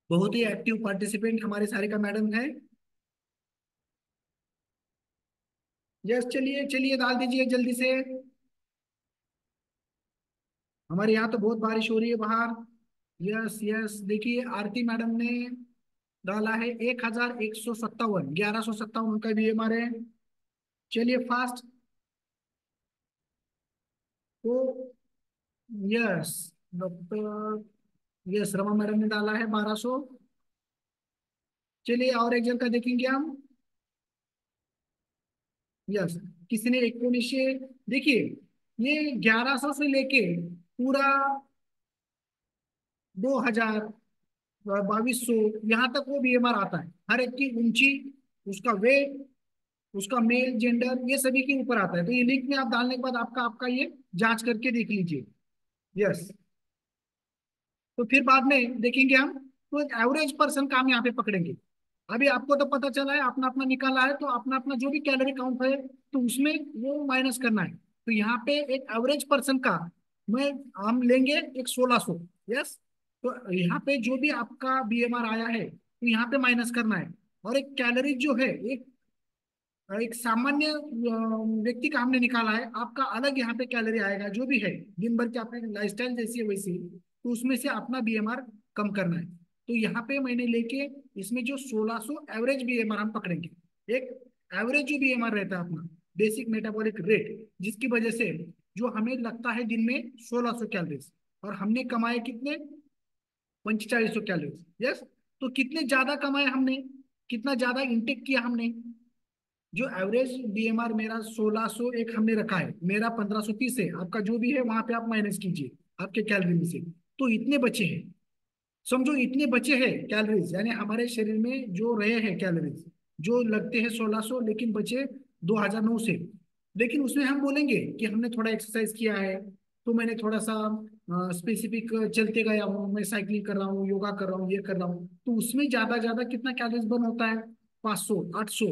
बहुत ही एक्टिव पार्टिसिपेंट हमारे सारिका मैडम है। यस, चलिए चलिए डाल दीजिए जल्दी से। हमारे यहाँ तो बहुत बारिश हो रही है बाहर। यस यस, देखिए आरती मैडम ने डाला है 1157, 1157 उनका बीएमआर है। चलिए फास्ट। तो yes doctor, yes Rama madam ने डाला है 1200। चलिए और एक जन का देखेंगे हम। यस, किसी ने 1900, देखिए ये 1100 से लेके पूरा 2000, 2200, यहाँ तक वो बीएमआर आता है। हर एक की ऊंची, उसका वेट, उसका मेल जेंडर, ये सभी के ऊपर आता है। तो ये लिंक में आप डालने के बाद आपका आपका ये जांच करके देख लीजिए। यस, तो फिर बाद में देखेंगे हम, तो एक एवरेज पर्सन का हम यहाँ पे पकड़ेंगे। अभी आपको तो पता चला है, अपना अपना निकाला है, तो अपना अपना जो भी कैलोरी काउंट है तो उसमें वो माइनस करना है। तो यहाँ पे एक एवरेज पर्सन का मैं हम लेंगे एक 1600। यस, तो यहाँ पे जो भी आपका बीएमआर आया है तो यहाँ पे माइनस करना है। और एक कैलोरी जो है, एक एक सामान्य व्यक्ति का हमने निकाला है, आपका अलग यहाँ पे कैलोरी आएगा जो भी है, दिन भर की आपकी लाइफस्टाइल जैसी है वैसी, तो उसमें से अपना बीएमआर कम करना है। तो यहाँ पे मैंने लेके इसमें जो 1600 एवरेज बीएमआर हम पकड़ेंगे। एक एवरेज जो बीएमआर रहता है अपना, बेसिक मेटाबॉलिक रेट, जिसकी वजह से जो हमें लगता है दिन में 1600 कैलोरीज, और हमने कमाए कितने, 4500 कैलोरीज। यस, तो कितने ज्यादा कमाए हमने, कितना ज्यादा इंटेक किया हमने। जो एवरेज बीएमआर मेरा 1600 एक हमने रखा है, मेरा 1530 है, आपका जो भी है वहां पे आप माइनस कीजिए आपके कैलोरी में से। तो इतने बचे हैं, समझो इतने बचे हैं कैलोरीज, यानी हमारे शरीर में जो रहे हैं कैलोरीज, जो लगते हैं 1600 लेकिन बचे 2009 से। लेकिन उसमें हम बोलेंगे कि हमने थोड़ा एक्सरसाइज किया है, तो मैंने थोड़ा सा स्पेसिफिक चलते गया हूँ, मैं साइकिलिंग कर रहा हूँ, योगा कर रहा हूँ, ये कर रहा हूँ, तो उसमें ज्यादा ज्यादा कितना कैलोरीज बर्न होता है, 500, 800,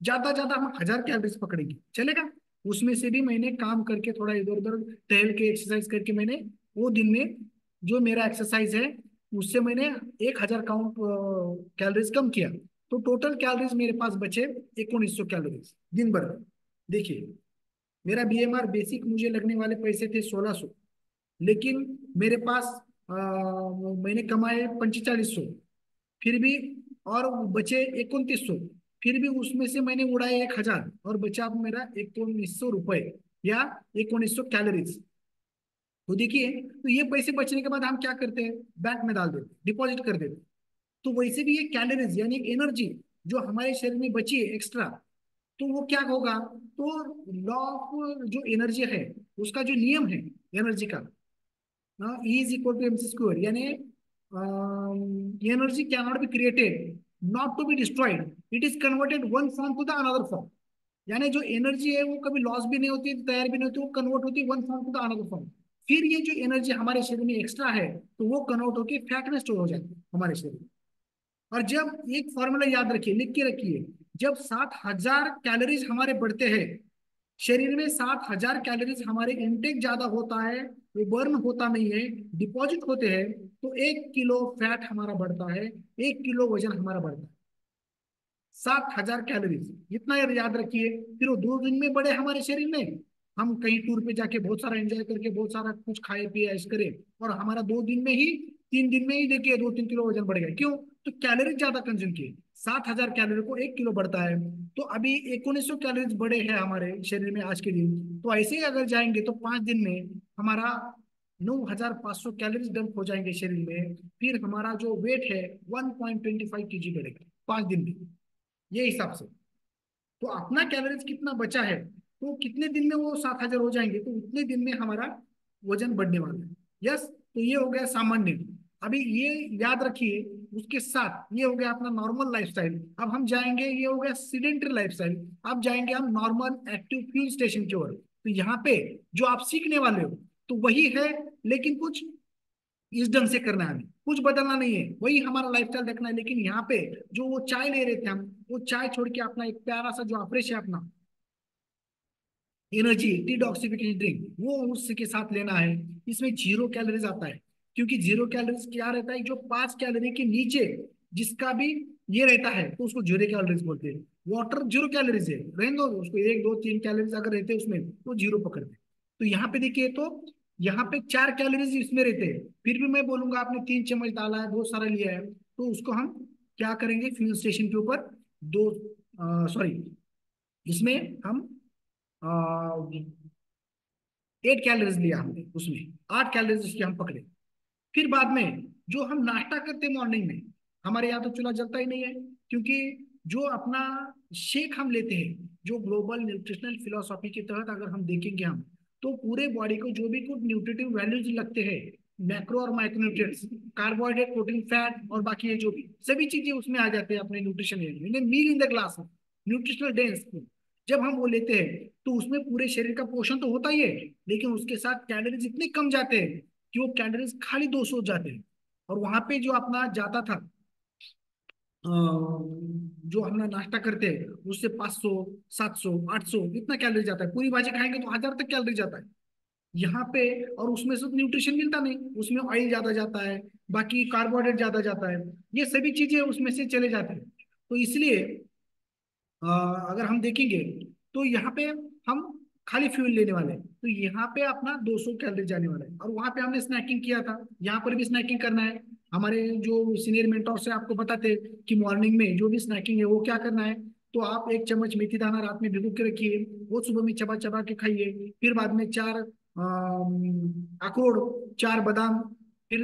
ज्यादा ज्यादा हम 1000 कैलोरीज पकड़ेंगे, चलेगा। उसमें से भी मैंने काम करके थोड़ा इधर उधर टहल के एक्सरसाइज करके मैंने वो दिन में जो मेरा एक्सरसाइज है उससे मैंने 1000 काउंट कैलोरीज कम किया। तो टोटल कैलोरीज मेरे पास बचे 1900 कैलोरीज दिन भर। देखिए मेरा बीएमआर बेसिक मुझे लगने वाले पैसे थे 1600, लेकिन मेरे पास मैंने कमाए 4500, फिर भी और बचे 2900, फिर भी उसमें से मैंने उड़ाए 1000 और बचा अब मेरा 1900 रुपए या 1900 कैलोरीज। तो देखिए, तो ये पैसे बचने के बाद हम क्या करते हैं, बैंक में डाल देते, डिपॉजिट कर देते। तो वैसे भी ये कैलोरीज यानी एनर्जी जो हमारे शरीर में बची है एक्स्ट्रा, तो वो क्या होगा, तो लॉ ऑफ जो एनर्जी है, उसका जो नियम है एनर्जी का, E is equal to mc square, यानी energy can not be created, not to be destroyed, it is converted one form to the another form. यानी जो एनर्जी है वो कभी लॉस भी नहीं होती, तैयार भी नहीं होती, वो कन्वर्ट होती है one form to the another form. फिर ये जो एनर्जी हमारे शरीर में एक्स्ट्रा है, तो वो कन्वर्ट होकर फैट में स्टोर हो जाती है हमारे शरीर में। और जब एक फॉर्मूला याद रखिए, लिख के रखिए, जब 7,000 कैलोरीज हमारे बढ़ते हैं शरीर में, 7,000 कैलोरीज हमारे इनटेक ज्यादा होता है, वो बर्न होता नहीं है, डिपॉजिट होते हैं, तो 1 किलो फैट हमारा बढ़ता है, 1 किलो वजन हमारा बढ़ता है। 7,000 कैलोरीज इतना याद रखिए। फिर वो 2 दिन में बढ़े हमारे शरीर में, हम कहीं टूर पे जाके बहुत सारा एंजॉय करके बहुत सारा कुछ खाए पिए ऐश करें, और हमारा 2 दिन में ही, 3 दिन में ही देखिए 2-3 किलो वजन बढ़ गया। क्यों? तो कैलोरी ज्यादा कंज्यूम किए। 7,000 कैलोरी को 1 किलो बढ़ता है, तो अभी 1900 कैलोरीज बढ़े हैं हमारे शरीर में आज के दिन। तो ऐसे ही अगर जाएंगे तो 5 दिन में हमारा 9,500 कैलोरीज डंप हो जाएंगे शरीर में। फिर हमारा जो वेट है 1.25 kg बढ़ेगा 5 दिन में, ये हिसाब से। तो अपना कैलोरीज कितना बचा है, तो कितने दिन में वो 7,000 हो जाएंगे, तो उतने दिन में हमारा वजन बढ़ने वाला है। यस, तो ये हो गया सामान्य। अभी ये याद रखिए, उसके साथ ये हो गया अपना नॉर्मल लाइफस्टाइल। अब हम जाएंगे, ये हो गया सीडेंटरी लाइफस्टाइल। अब जाएंगे हम नॉर्मल एक्टिव फ्यूल स्टेशन की ओर। तो यहाँ पे जो आप सीखने वाले हो तो वही है, लेकिन कुछ इस ढंग से करना है, हमें कुछ बदलना नहीं है, वही हमारा लाइफस्टाइल देखना है। लेकिन यहाँ पे जो वो चाय ले रहे थे हम, वो चाय छोड़ के अपना एक प्यारा सा जो अफ्रेश है अपना एनर्जी डिटॉक्सिफिकेशन ड्रिंक, वो उसके साथ लेना है। इसमें 0 कैलोरीज आता है, क्योंकि 0 कैलोरीज क्या रहता है, जो 5 कैलोरी के नीचे जिसका भी ये रहता है तो उसको 0 कैलोरीज बोलते हैं। वाटर 0 कैलोरीज है, रहने दो उसको, 1, 2, 3 कैलोरीज अगर रहते हैं उसमें तो 0 पकड़ते। तो यहाँ पे देखिए, तो यहाँ पे 4 कैलोरीज इसमें रहते हैं, फिर भी मैं बोलूंगा आपने 3 चम्मच डाला है, बहुत सारा लिया है, तो उसको हम क्या करेंगे, फ्यूल स्टेशन के ऊपर दो, सॉरी, इसमें हम 8 कैलोरीज लिया हमने, उसमें 8 कैलोरीज उसके हम पकड़े। फिर बाद में जो हम नाश्ता करते मॉर्निंग में, हमारे यहाँ तो चूल्हा जलता ही नहीं है, क्योंकि जो अपना शेक हम लेते हैं, जो ग्लोबल न्यूट्रिशनल फिलोसॉफी के तहत अगर हम देखेंगे हम, तो पूरे बॉडी को जो भी कुछ न्यूट्रिटिव वैल्यूज लगते हैं, मैक्रो और micro nutrients, carbohydrate, protein, fat और बाकी ये जो भी सभी चीजें उसमें आ जाते हैं अपने न्यूट्रिशन में, meal in the glass, nutritional dense. जब हम वो लेते हैं तो उसमें पूरे शरीर का पोषण तो होता ही है, लेकिन उसके साथ कैलोरीज इतने कम जाते हैं कि वो कैलोरीज खाली 200 जाते हैं। और वहां पे जो अपना जाता था, जो हम लोग नाश्ता करते हैं उससे 500, 700, 800 इतना कैलोरी जाता है। पूरी भाजी खाएंगे तो 1,000 तक कैलोरी जाता है यहाँ पे। और उसमें से न्यूट्रिशन मिलता नहीं, उसमें ऑयल ज्यादा जाता है, बाकी कार्बोहाइड्रेट ज्यादा जाता है, ये सभी चीजें उसमें से चले जाते हैं। तो इसलिए अ, अगर हम देखेंगे तो यहाँ पे हम खाली फ्यूल लेने वाले हैं, तो यहाँ पे अपना 200 कैलोरी जाने वाला है। और वहां पे हमने स्नैकिंग किया था, यहाँ पर भी स्नैकिंग करना है। हमारे जो सीनियर मेंटोर से आपको बताते कि मॉर्निंग में जो भी स्नैकिंग है वो क्या करना है, तो आप 1 चम्मच मेथी दाना रात में भिगो के रखिए, वो सुबह में चबा चबा के खाइए। फिर बाद में 4 अखरोट, 4 बादाम, फिर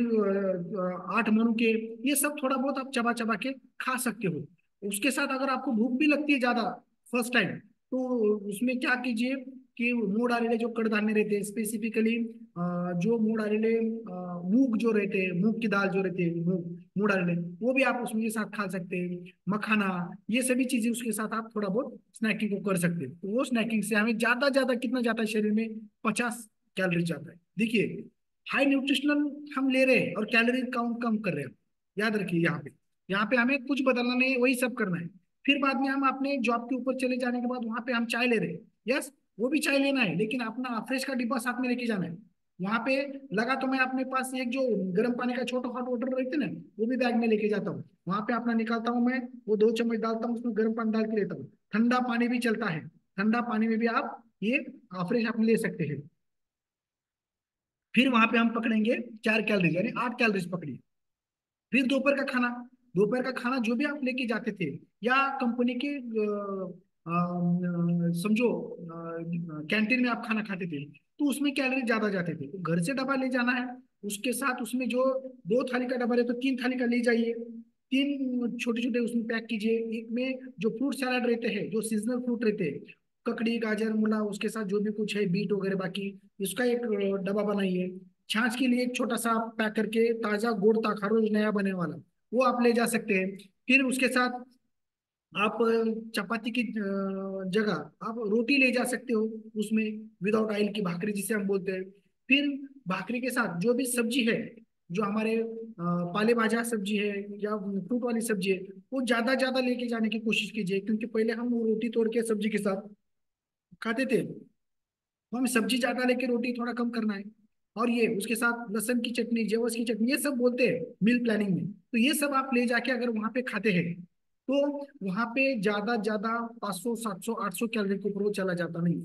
8 मनुके, ये सब थोड़ा बहुत आप चबा चबा के खा सकते हो। उसके साथ अगर आपको भूख भी लगती है ज्यादा फर्स्ट टाइम, तो उसमें क्या कीजिए कि मूंग डाले जो कड़दाने रहते हैं, स्पेसिफिकली जो मूंग डाले मूंग जो रहते हैं, मूंग की दाल जो रहती है, मूंग मूंग डाले, वो भी आप उसमें के साथ खा सकते हैं। मखाना, ये सभी चीजें उसके साथ आप थोड़ा बहुत स्नैकिंग को कर सकते हैं। तो वो स्नैकिंग से हमें ज्यादा ज्यादा कितना जाता है शरीर में, 50 कैलोरी जाता है। देखिए, हाई न्यूट्रिशनल हम ले रहे हैं और कैलोरी काउंट कम कर रहे हैं। याद रखिए, यहाँ पे हमें कुछ बदलना नहीं है, वही सब करना है। फिर बाद में हम अपने जॉब के ऊपर चले जाने के बाद वहां पे हम चाय ले रहे हैं, यस, वो भी चाय लेना है, लेकिन अपना फ्रेश का डिब्बा साथ में लेके जाना है। वहां पे लगा तो मैं अपने पास एक जो गर्म पानी का छोटा हॉट वाटर रहते ना, वो भी बैग में लेके जाता हूँ। वहां पे अपना निकालता हूँ मैं, वो 2 चम्मच डालता हूँ उसमें, गर्म पानी डाल के लेता हूँ। ठंडा पानी भी चलता है, ठंडा पानी में भी आप ये फ्रेश आप ले सकते हैं। फिर वहां पे हम पकड़ेंगे 4 कैलोरी, यानी 8 कैलोरीज पकड़ी। फिर दोपहर का खाना जो भी आप लेके जाते थे, या कंपनी के समझो कैंटीन में आप खाना खाते थे, तो उसमें कैलोरी ज्यादा जाते थे। तो घर से डब्बा ले जाना है, उसके साथ उसमें जो 2 थाली का डब्बा है तो 3 थाली का ले जाइए। 3 छोटे छोटे उसमें पैक कीजिए। एक में जो फ्रूट सलाद रहते हैं, जो सीजनल फ्रूट रहते हैं, ककड़ी, गाजर, मूला, उसके साथ जो भी कुछ है, बीट वगैरह बाकी, इसका एक डब्बा बनाइए। छाछ के लिए एक छोटा सा पैक करके ताजा गुड़ ताखा रोज नया बने वाला, वो आप ले जा सकते हैं। फिर उसके साथ आप चपाती की जगह आप रोटी ले जा सकते हो, उसमें विदाउट ऑयल की भाकरी जिसे हम बोलते हैं। फिर भाकरी के साथ जो भी सब्जी है, जो हमारे पाले भाजा सब्जी है या फ्रूट वाली सब्जी है, वो ज्यादा ज्यादा लेके जाने की कोशिश कीजिए, क्योंकि पहले हम वो रोटी तोड़ के सब्जी के साथ खाते थे, तो हमें सब्जी ज्यादा लेके रोटी थोड़ा कम करना है। और ये उसके साथ लहसुन की चटनी, जेवस की चटनी, ये सब बोलते हैं मील प्लानिंग में, तो ये सब आप ले जाके अगर वहां पे खाते हैं तो वहां पे ज्यादा ज्यादा 500 700 800 कैलोरी के ऊपर वो चला जाता नहीं।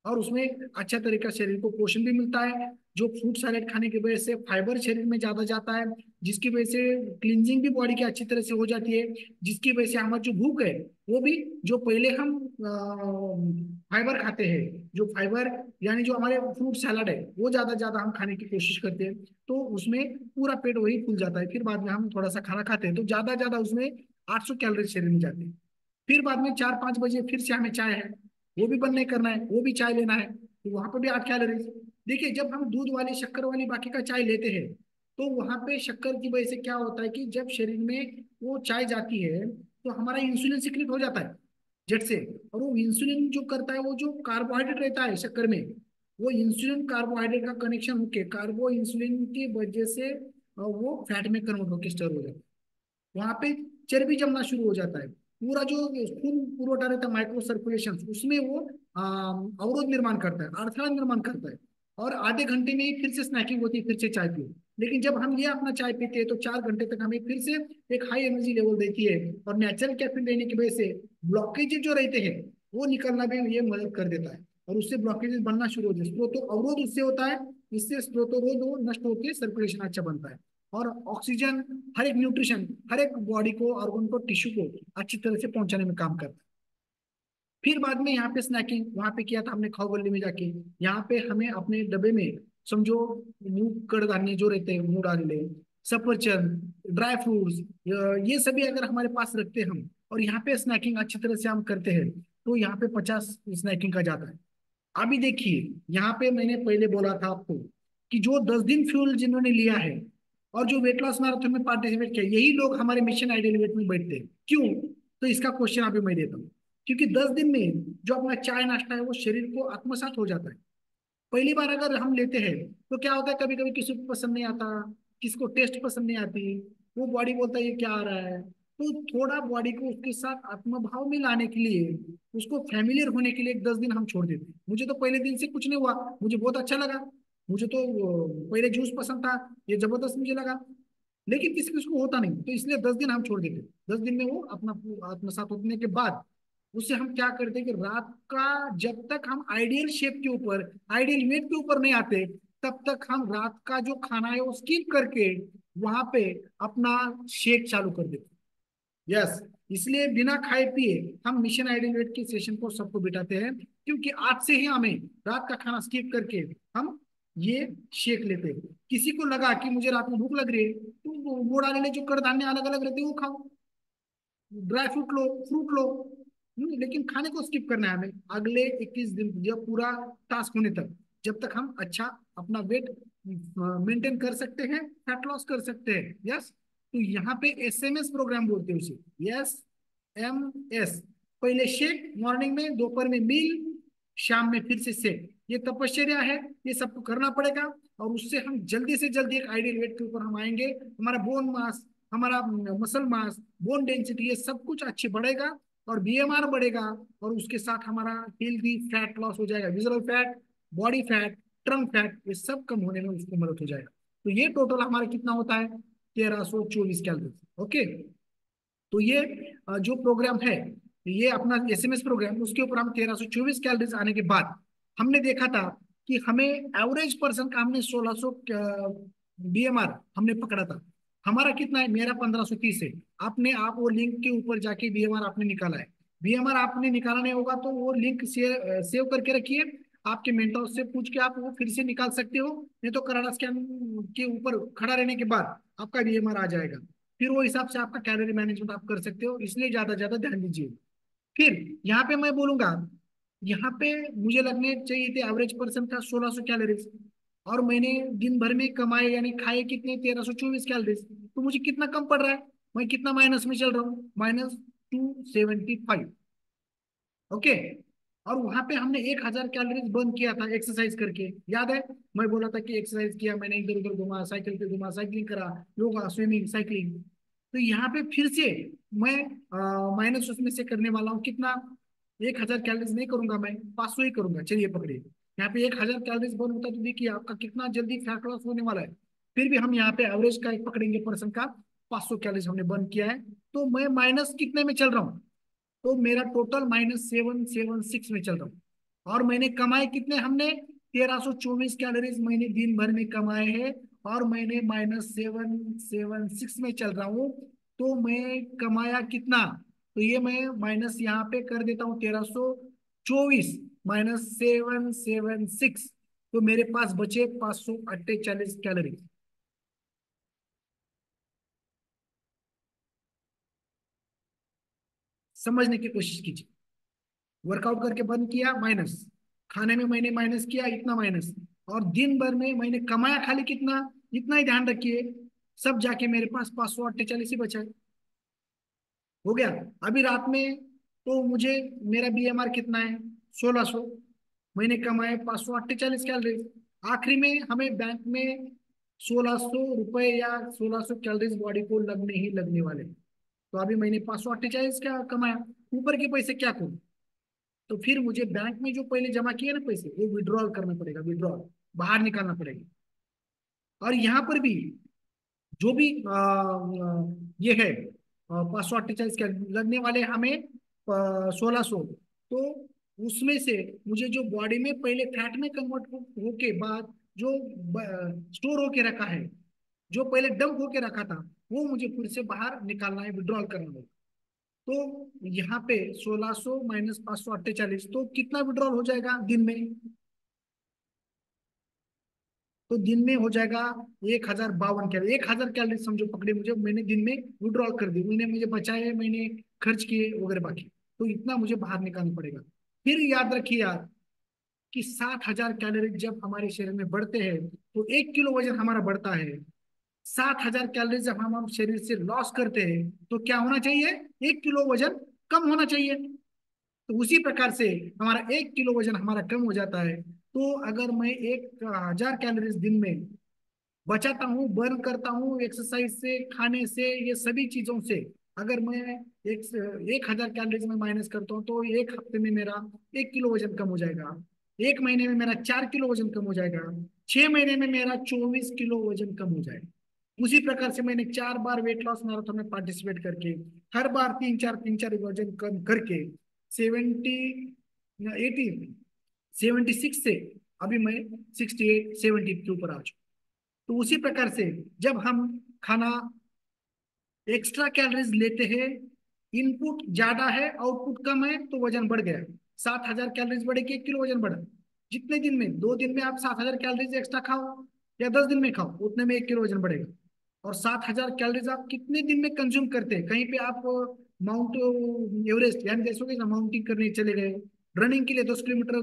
और उसमें अच्छा तरीका शरीर को पोषण भी मिलता है। जो फ्रूट सैलेड खाने की वजह से फाइबर शरीर में ज्यादा जाता है, जिसकी वजह से क्लींजिंग भी बॉडी की अच्छी तरह से हो जाती है, जिसकी वजह से हमारी जो भूख है वो भी, जो पहले हम फाइबर खाते हैं, जो फाइबर यानी जो हमारे फ्रूट सैलड है वो ज्यादा ज्यादा हम खाने की कोशिश करते हैं, तो उसमें पूरा पेट वही फूल जाता है। फिर बाद में हम थोड़ा सा खाना खाते हैं तो ज्यादा ज्यादा उसमें 800 कैलोरी शरीर में जाते हैं। फिर बाद में 4 5 बजे फिर से हमें चाय है, वो भी बंद नहीं करना है, वो भी चाय लेना है, तो वहां पर भी 8 कैलोरी। देखिए जब हम दूध वाली शक्कर वाली बाकी का चाय लेते हैं, तो वहां पे शक्कर की वजह से क्या होता है कि जब शरीर में वो चाय जाती है तो हमारा इंसुलिन सिक्रिट हो जाता है जेट से। और वो इंसुलिन जो करता है, वो जो कार्बोहाइड्रेट रहता है शक्कर में, वो इंसुलिन कार्बोहाइड्रेट का कनेक्शन होके कार्बो इंसुलिन की वजह से वो फैट में कन्वर्ट होकर स्टोर हो जाता है। वहां पे चर्बी जमना शुरू हो जाता है। पूरा जो खून पुरवठा रहता है, माइक्रो सर्कुलेशन, उसमें वो अवरोध निर्माण करता है, अड़थड़ा निर्माण करता है। और आधे घंटे में ही फिर से स्नैकिंग होती है, फिर से चाय पियो। लेकिन जब हम ये अपना चाय पीते हैं तो 4 घंटे तक हमें फिर से एक हाई एनर्जी लेवल देती है। और नेचुरल कैफीन रहने की वजह से ब्लॉकेज जो रहते हैं वो निकलना भी ये मदद कर देता है, और उससे ब्लॉकेजेस बनना शुरू होते हैं, स्रोतो अवरोध उससे होता है। इससे स्रोतोरोध वो नष्ट होकर सर्कुलेशन अच्छा बनता है। और ऑक्सीजन, हर एक न्यूट्रिशन, हर एक बॉडी को, ऑर्गन को, टिश्यू को अच्छी तरह से पहुंचाने में काम करता है। फिर बाद में यहाँ पे स्नैकिंग वहां पे किया था हमने खाओ गल्ली में जाके। यहाँ पे हमें अपने डब्बे में समझो मूंग कड़दाने जो रहते हैं मूंग दाने, सफरचंद, ड्राई फ्रूट्स, ये सभी अगर हमारे पास रखते हैं हम, और यहाँ पे स्नैकिंग अच्छी तरह से हम करते हैं, तो यहाँ पे 50 स्नैकिंग का जाता है। अभी देखिए यहाँ पे मैंने पहले बोला था आपको कि जो 10 दिन फ्यूल जिन्होंने लिया है और जो वेट लॉस मैराथन में पार्टिसिपेट किया, यही लोग हमारे मिशन आइडियल वेट में बैठते हैं। क्यों? तो इसका क्वेश्चन अभी मैं देता हूँ। क्योंकि 10 दिन में जो अपना चाय नाश्ता है वो शरीर को आत्मसात हो जाता है। पहली बार अगर हम लेते हैं तो क्या होता है, कभी कभी किसी को पसंद नहीं आता, किसी को टेस्ट पसंद नहीं आती, वो बॉडी बोलता है ये क्या आ रहा है। तो थोड़ा बॉडी को उसके साथ आत्मभाव में लाने के लिए, उसको फैमिलियर होने के लिए 10 दिन हम छोड़ देते हैं। मुझे तो पहले दिन से कुछ नहीं हुआ, मुझे बहुत अच्छा लगा। मुझे तो पहले जूस पसंद था, ये जबरदस्त मुझे लगा। लेकिन किसी किसी को होता नहीं, तो इसलिए 10 दिन हम छोड़ देते हैं। 10 दिन में वो अपना आत्मसात होने के बाद उससे हम क्या करते हैं कि रात का, जब तक हम आइडियल शेप के ऊपर, आइडियल वेट के ऊपर नहीं आते, तब तक हम रात का जो खाना है वो स्किप करके वहां पे अपना शेक चालू कर देते हैं। यस, इसलिए बिना खाए पिए हम मिशन आइडियल वेट के सेशन को सबको बिठाते हैं, क्योंकि आज से ही हमें रात का खाना स्किप करके हम ये शेक लेते हैं। किसी को लगा कि मुझे रात में भूख लग रही है, तो वो डाले जो कड़दान्य अलग अलग रहते हैं वो खाओ, ड्राई फ्रूट लो, फ्रूट लो। लेकिन खाने को स्किप करना है हमें अगले 21 दिन, जब पूरा टास्क होने तक, जब तक हम अच्छा अपना वेट मेंटेन कर सकते हैं, फैट लॉस कर सकते हैं। यस, तो यहाँ पे SMS प्रोग्राम बोलते हैं उसे। Yes, MS। पहले शेक मॉर्निंग में, दोपहर में मील, शाम में फिर से शेक। ये तपश्चर्या है, ये सबको करना पड़ेगा। और उससे हम जल्दी से जल्दी एक आइडियल वेट के ऊपर हम आएंगे। हमारा बोन मास, हमारा मसल मास, बोन डेंसिटी, ये सब कुछ अच्छे बढ़ेगा, और BMR बढ़ेगा। और उसके साथ हमारा हेल्दी फैट लॉस हो जाएगा, visual fat, body fat, trunk fat, ये सब कम होने में उसको मदद हो जाएगा। तो ये टोटल हमारा कितना होता है, 1324 कैलोरी। ओके, तो ये जो प्रोग्राम है, ये अपना SMS प्रोग्राम, उसके ऊपर हम 1324 कैलोरीज आने के बाद हमने देखा था कि हमें एवरेज पर्सन का हमने 1600 BMR हमने पकड़ा था। हमारा कितना है, मेरा 1530 है। आपने आप वो लिंक के ऊपर जाके BMR आपने निकाला है। BMR आपने निकाला नहीं होगा तो वो लिंक सेव करके रखिए, आपके मेंटर से पूछ के आप वो फिर से निकाल सकते हो। नहीं तो कराडा स्कैन के ऊपर खड़ा रहने के बाद आपका BMR आ जाएगा। फिर वो हिसाब से आपका कैलोरी मैनेजमेंट आप कर सकते हो, इसलिए ज्यादा ज्यादा ध्यान दीजिए। फिर यहाँ पे मैं बोलूंगा, यहाँ पे मुझे लगने चाहिए थे एवरेज पर्सन का 1600 कैलोरीज। और मैंने दिन भर में कमाए यानी खाए कितने 1324 कैलोरीज, तो मुझे कितना कम पड़ रहा है, मैं कितना माइनस में चल रहा हूँ, -275। ओके। और वहां पे हमने 1000 कैलोरीज बर्न किया था एक्सरसाइज करके, याद है? मैं बोला था कि एक्सरसाइज किया मैंने, इधर उधर घुमा, साइकिल पे घुमा, साइकिलिंग करा, योगा, स्विमिंग, साइकिलिंग। तो यहाँ पे फिर से मैं माइनस उसमें से करने वाला हूँ कितना, 1000 कैलोरीज नहीं करूंगा, मैं 500 ही करूंगा, चलिए पकड़िए। यहाँ पे 1000 कैलोरीज बर्न होता है तो देखिए आपका कितना जल्दी फैट लॉस होने वाला है। फिर भी हम यहाँ पे एवरेज का एक पकड़ेंगे पर्सन का, 500 कैलोरीज हमने बर्न किया है, तो मैं माइनस कितने में चल रहा हूँ, तो मेरा टोटल -776 में चल रहा हूँ। और मैंने कमाए कितने, हमने 1324 कैलोरीज मैंने दिन भर में कमाए हैं, और मैंने -776 में चल रहा हूँ। तो मैं कमाया कितना, तो ये मैं माइनस यहाँ पे कर देता हूँ, 1324 -776, तो मेरे पास बचे 548 कैलोरी। समझने की कोशिश कीजिए। वर्कआउट करके बंद किया माइनस, खाने में मैंने माइनस किया इतना माइनस, और दिन भर में मैंने कमाया खाली कितना, इतना ही ध्यान रखिए, सब जाके मेरे पास 548 ही बचा है। हो गया। अभी रात में तो मुझे, मेरा बीएमआर कितना है, 1600, मैंने कमाए 548 कैलोरीज। आखिरी में हमें बैंक में 1600 रुपए या 1600 कैलोरीज बॉडी को लगने ही लगने वाले। तो अभी मैंने 548 का कमाया, ऊपर के पैसे क्या करूं, तो फिर मुझे बैंक में जो पहले जमा किए ना पैसे, वो विड्रॉल करना पड़ेगा, विड्रॉल, बाहर निकालना पड़ेगा। और यहाँ पर भी जो भी ये है 548 के लगने वाले हमें 1600, तो उसमें से मुझे जो बॉडी में पहले फैट में कन्वर्ट होके बाद जो स्टोर होके रखा है, जो पहले डंप होके रखा था, वो मुझे फिर से बाहर निकालना है, विड्रॉल करना है। तो यहाँ पे 1600 -548, तो कितना विड्रॉल हो जाएगा दिन में, तो दिन में हो जाएगा 1052 कैलोरी, 1000 कैलोरी समझो पकड़े मुझे, मैंने दिन में विड्रॉल कर दी, मैंने मुझे बचाए, मैंने खर्च किए वगैरह बाकी, तो इतना मुझे बाहर निकालना पड़ेगा। फिर याद रखिए यार कि 60,000 कैलोरी जब हमारे शरीर में बढ़ते हैं तो 1 किलो वजन हमारा बढ़ता है। 60,000 कैलोरी जब हम शरीर से लॉस करते हैं तो क्या होना चाहिए, 1 किलो वजन कम होना चाहिए। तो उसी प्रकार से हमारा 1 किलो वजन हमारा कम हो जाता है। तो अगर मैं 1000 कैलोरीज दिन में बचाता हूँ, बर्न करता हूँ एक्सरसाइज से, खाने से, ये सभी चीजों से, अगर मैं 1000 कैलोरीज में माइनस करता हूँ, तो एक हफ्ते में मेरा 1 किलो वजन कम हो जाएगा, एक महीने में मेरा 4 किलो वजन कम हो जाएगा, 6 महीने में मेरा 24 किलो वजन कम हो जाएगा। उसी प्रकार से मैंने 4 बार वेट लॉस मैराथन में पार्टिसिपेट करके, हर बार तीन चार वजन कम करके 80 76 से अभी मैं 68 70 के ऊपर आ चुका। तो उसी प्रकार से जब हम खाना एक्स्ट्रा कैलोरीज लेते हैं, इनपुट ज्यादा है आउटपुट कम है, तो वजन बढ़ गया। 7,000 कैलोरीज बढ़े कि 1 किलो वजन बढ़ा, जितने दिन में, 2 दिन में आप 7,000 कैलोरीज एक्स्ट्रा खाओ या 10 दिन में खाओ, उतने में 1 किलो वजन बढ़ेगा। और 7,000 कैलोरीज आप कितने दिन में कंज्यूम करते हैं, कहीं पे आप माउंट एवरेस्ट यानी जैसे कि माउंटिंग करने चले गए, रनिंग के लिए 10 किलोमीटर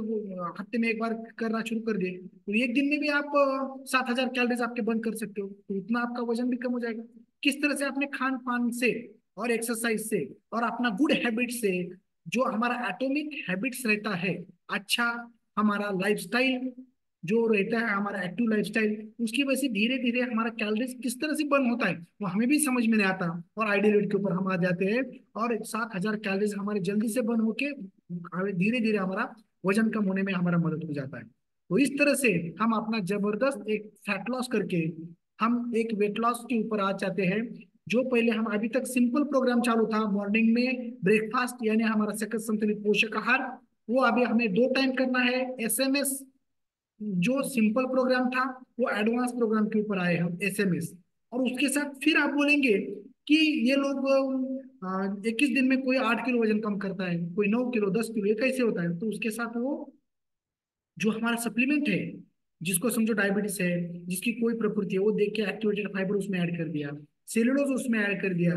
हफ्ते में एक बार करना शुरू कर दिए, तो एक दिन में भी आप 7,000 कैलोरीज आपके बंद कर सकते हो, तो इतना आपका वजन भी कम हो जाएगा। किस तरह से अपने खान पान से और एक्सरसाइज से और अपना गुड हैबिट से, जो हमारा एटॉमिक हैबिट्स रहता है, अच्छा हमारा लाइफस्टाइल जो रहता है, हमारा एक्टिव लाइफस्टाइल, उसकी वजह से धीरे धीरे हमारा कैलोरीज किस तरह से बर्न होता है वो हमें भी समझ में नहीं आता, और आइडियल वेट के ऊपर हम आ जाते हैं, और 7,000 कैलोरीज हमारे जल्दी से बर्न होके धीरे धीरे हमारा वजन कम होने में हमारा मदद हो जाता है। तो इस तरह से हम अपना जबरदस्त एक फैट लॉस करके हम एक वेट लॉस के ऊपर आ जाते हैं। जो पहले हम अभी तक सिंपल प्रोग्राम चालू था, मॉर्निंग में ब्रेकफास्ट यानी हमारा सकल संतुलित पोषक आहार, वो अभी हमें 2 टाइम करना है। एसएमएस जो सिंपल प्रोग्राम था, वो एडवांस प्रोग्राम के ऊपर आए हम, एसएमएस। और उसके साथ फिर आप बोलेंगे कि ये लोग 21 दिन में कोई 8 किलो वजन कम करता है, कोई 9 किलो, 10 किलो, ये कैसे होता है, तो उसके साथ वो जो हमारा सप्लीमेंट है, जिसको समझो डायबिटीज है, जिसकी कोई प्रकृति है, वो देख के एक्टिवेटेड फाइबर उसमें ऐड कर दिया, सेलुलोज उसमें ऐड कर दिया,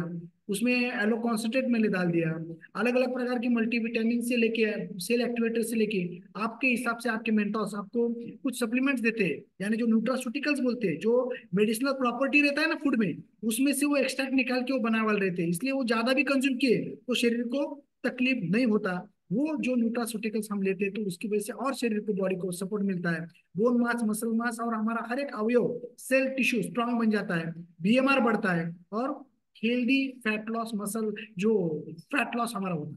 उसमें एलो कॉन्सेंट्रेट मैंने डाल दिया, अलग अलग प्रकार की मल्टीविटामिन से लेके सेल एक्टिवेटर से लेके आपके हिसाब से आपके मेंटोस आपको कुछ सप्लीमेंट्स देते हैं, यानी जो न्यूट्रास्यूटिकल्स बोलते हैं, जो मेडिसिनल प्रॉपर्टी रहता है ना फूड में, उसमें से वो एक्सट्रैक्ट निकाल के वो बनाने वाले रहते हैं, इसलिए वो ज्यादा भी कंज्यूम किए तो शरीर को तकलीफ नहीं होता। वो जो न्यूट्रास्यूटिकल्स हम लेते हैं तो उसकी वजह से और शरीर को बॉडी को सपोर्ट मिलता है, बोन मास मसल मास और हमारा हर एक अवयव सेल टिश्यू स्ट्रांग बन जाता है, बीएमआर बढ़ता है, और हेल्दी फैट लॉस मसल जो फैट लॉस हमारा होता है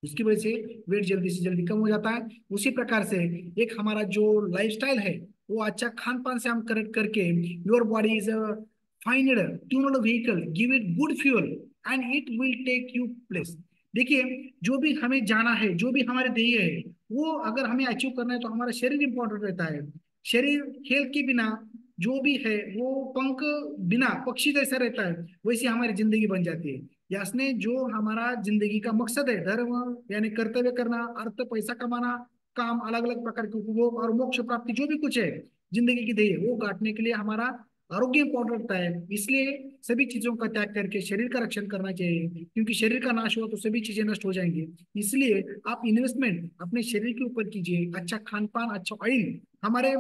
उसकी वजह से वेट जल्दी से जल्दी कम हो जाता है। उसी प्रकार से एक हमारा जो लाइफस्टाइल है वो अच्छा खान पान से हम करेक्ट करके, your body is a fined tuned vehicle, give it good fuel and it will take you place. देखिए, जो भी हमें जाना है, जो भी हमारे ध्येय है, वो अगर हमें अचीव करना है तो हमारा शरीर इंपॉर्टेंट रहता है। शरीर हेल्थ के बिना जो भी है वो पंख बिना पक्षी जैसा रहता है, वैसी हमारी जिंदगी बन जाती है। यासने जो हमारा जिंदगी का मकसद है, धर्म यानी कर्तव्य करना, अर्थ पैसा कमाना, काम, अलग अलग प्रकार के उपभोग और मोक्ष प्राप्ति, जो भी कुछ है जिंदगी की ध्येय, वो काटने के लिए हमारा आरोग्य इंपॉर्टेंट होता है। इसलिए सभी चीजों का त्याग करके शरीर का रक्षण करना चाहिए, क्योंकि शरीर का नाश हुआ तो सभी चीजें नष्ट हो जाएंगी। इसलिए आप इन्वेस्टमेंट अपने शरीर के ऊपर कीजिए, अच्छा खान पान, अच्छा ऑयल। हमारे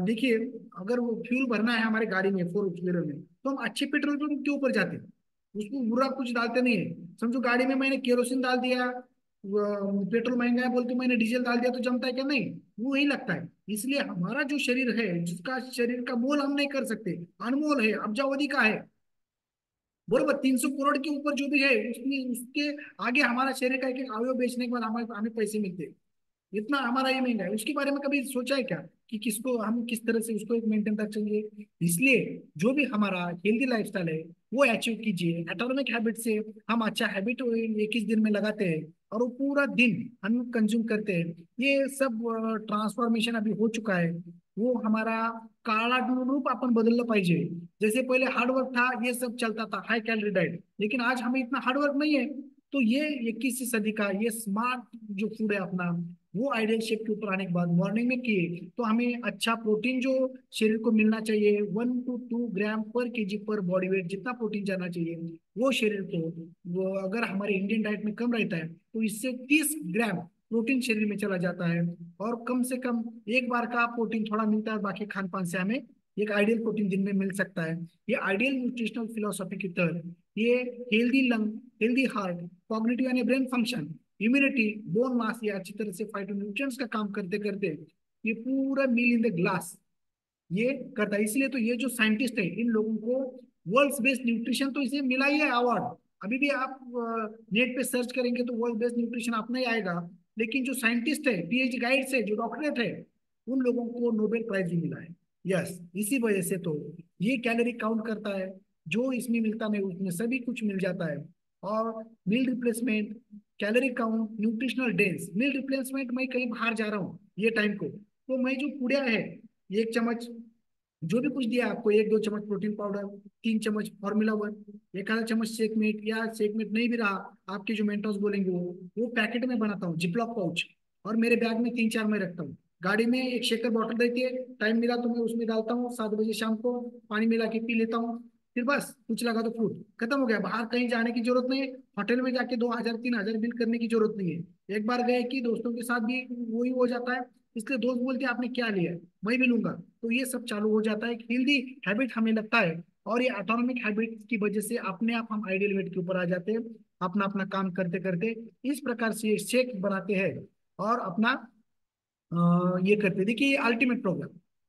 देखिए, अगर वो फ्यूल भरना है हमारे गाड़ी में, फोर व्हीलर में, तो हम अच्छे पेट्रोल पंप के ऊपर जाते हैं, उसमें बुरा कुछ डालते नहीं है। समझो गाड़ी में मैंने केरोसिन डाल दिया, पेट्रोल महंगा है बोलते मैंने डीजल डाल दिया, तो जमता है क्या? नहीं, वो वही लगता है। इसलिए हमारा जो शरीर है, जिसका शरीर का मोल हम नहीं कर सकते, अनमोल है, अब्जावधि का है, बरोबर, 300 करोड़ के ऊपर जो भी है उसमें, उसके आगे हमारा शरीर का एक एक अवयव बेचने के बाद हमें हमें पैसे मिलते हैं। इतना हमारा ये महंगा है, उसके बारे में कभी सोचा है क्या कि किसको हम किस तरह से उसको एक मेंटेन रख चाहिए? इसलिए जो भी हमारा हेल्दी लाइफस्टाइल है वो अचीव कीजिए। एटॉमिक हैबिट से हम अच्छा हैबिट 21 दिन में लगाते हैं और वो पूरा दिन हम कंज्यूम करते हैं, ये सब ट्रांसफॉर्मेशन अभी हो चुका है। वो हमारा काळा रूप आपण बदललं पाहिजे। जैसे पहले हार्डवर्क था, ये सब चलता था, हाई कैलोरी डाइट, लेकिन आज हमें इतना हार्डवर्क नहीं है। तो ये 21वीं सदी का ये स्मार्ट जो फूड है अपना, वो आइडियल शेप के ऊपर आने के बाद मॉर्निंग में किए तो हमें अच्छा प्रोटीन जो शरीर को मिलना चाहिए, 1 to 2 ग्राम पर केजी पर बॉडी वेट जितना प्रोटीन जाना चाहिए वो शरीर को, वो अगर हमारे इंडियन डाइट में कम रहता है तो इससे 30 ग्राम प्रोटीन शरीर में चला जाता है। और कम से कम एक बार का प्रोटीन थोड़ा मिलता है, बाकी खान पान से हमें एक आइडियल प्रोटीन दिन में मिल सकता है। ये आइडियल न्यूट्रिशनल फिलोसॉफी के तहत ये healthy lung, healthy heart, cognitive यानी brain function, immunity, bone mass, ये अच्छी तरह से फाइटोन्यूट्रिएंट्स का काम करते करते ये पूरा मील इन द ग्लास ये करता है। इसलिए तो ये जो साइंटिस्ट है इन लोगों को वर्ल्ड बेस्ट न्यूट्रिशन तो इसे मिला ही है अवार्ड। अभी भी आप नेट पे सर्च करेंगे तो वर्ल्ड बेस्ट न्यूट्रिशन अपना ही आएगा। लेकिन जो साइंटिस्ट है, पीएचडी गाइड्स है, जो डॉक्टरेट है, उन लोगों को नोबेल प्राइज भी मिला है। यस, इसी वजह से तो ये कैलोरी काउंट करता है, जो इसमें मिलता नहीं उसमें सभी कुछ मिल जाता है। और meal replacement, calorie count, nutritional dense meal replacement, मैं कहीं बाहर जा रहा हूँ ये टाइम को, तो मैं जो पुड़िया है, 1 चम्मच जो भी कुछ दिया आपको, 1-2 चम्मच प्रोटीन पाउडर, 3 चम्मच फॉर्मूला 1, एक आधा चम्मच सेकमेट, या सेकमेट नहीं भी रहा आपके जो मेंटोस बोलेंगे वो पैकेट में बनाता हूँ, जिपलॉक पाउच, और मेरे बैग में 3-4 में रखता हूँ। गाड़ी में एक शेकर बॉटल रहती है, टाइम मिला तो मैं उसमें डालता हूँ, 7 बजे शाम को पानी मिला के पी लेता हूँ। फिर बस कुछ लगा तो फ्रूट, खत्म हो गया। बाहर कहीं जाने की जरूरत नहीं है, होटल में जाके 2,000-3,000 बिल करने की जरूरत नहीं है। एक बार गए कि दोस्तों के साथ भी वही हो जाता है, इसलिए दोस्त बोलते हैं आपने क्या लिया है, मैं भी लूंगा, तो ये सब चालू हो जाता है। एक हेल्दी हैबिट हमें लगता है, और ये ऑटोनॉमिक हैबिट की वजह से अपने आप हम आइडियल वेट के ऊपर आ जाते हैं, अपना अपना काम करते करते इस प्रकार से शेक बनाते हैं और अपना ये करते हैं। देखिए, ये अल्टीमेट प्रोग्राम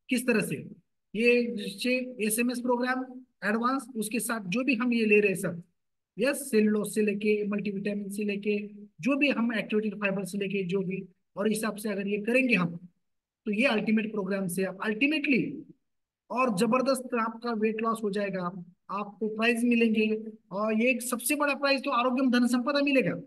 किस तरह से, ये शेक एसएमएस प्रोग्राम एडवांस, उसके साथ जो भी हम ये ले रहे हैं सब, यस, सेलुलोज से लेके मल्टीविटामिन से लेके जो भी हम एक्टिवेटेड फाइबर से लेके जो भी, और हिसाब से अगर ये करेंगे हम, तो ये अल्टीमेट प्रोग्राम से आप अल्टीमेटली और जबरदस्त आपका वेट लॉस हो जाएगा। आपको प्राइज मिलेंगे, और ये एक सबसे बड़ा प्राइज तो आरोग्यम धन संपदा मिलेगा।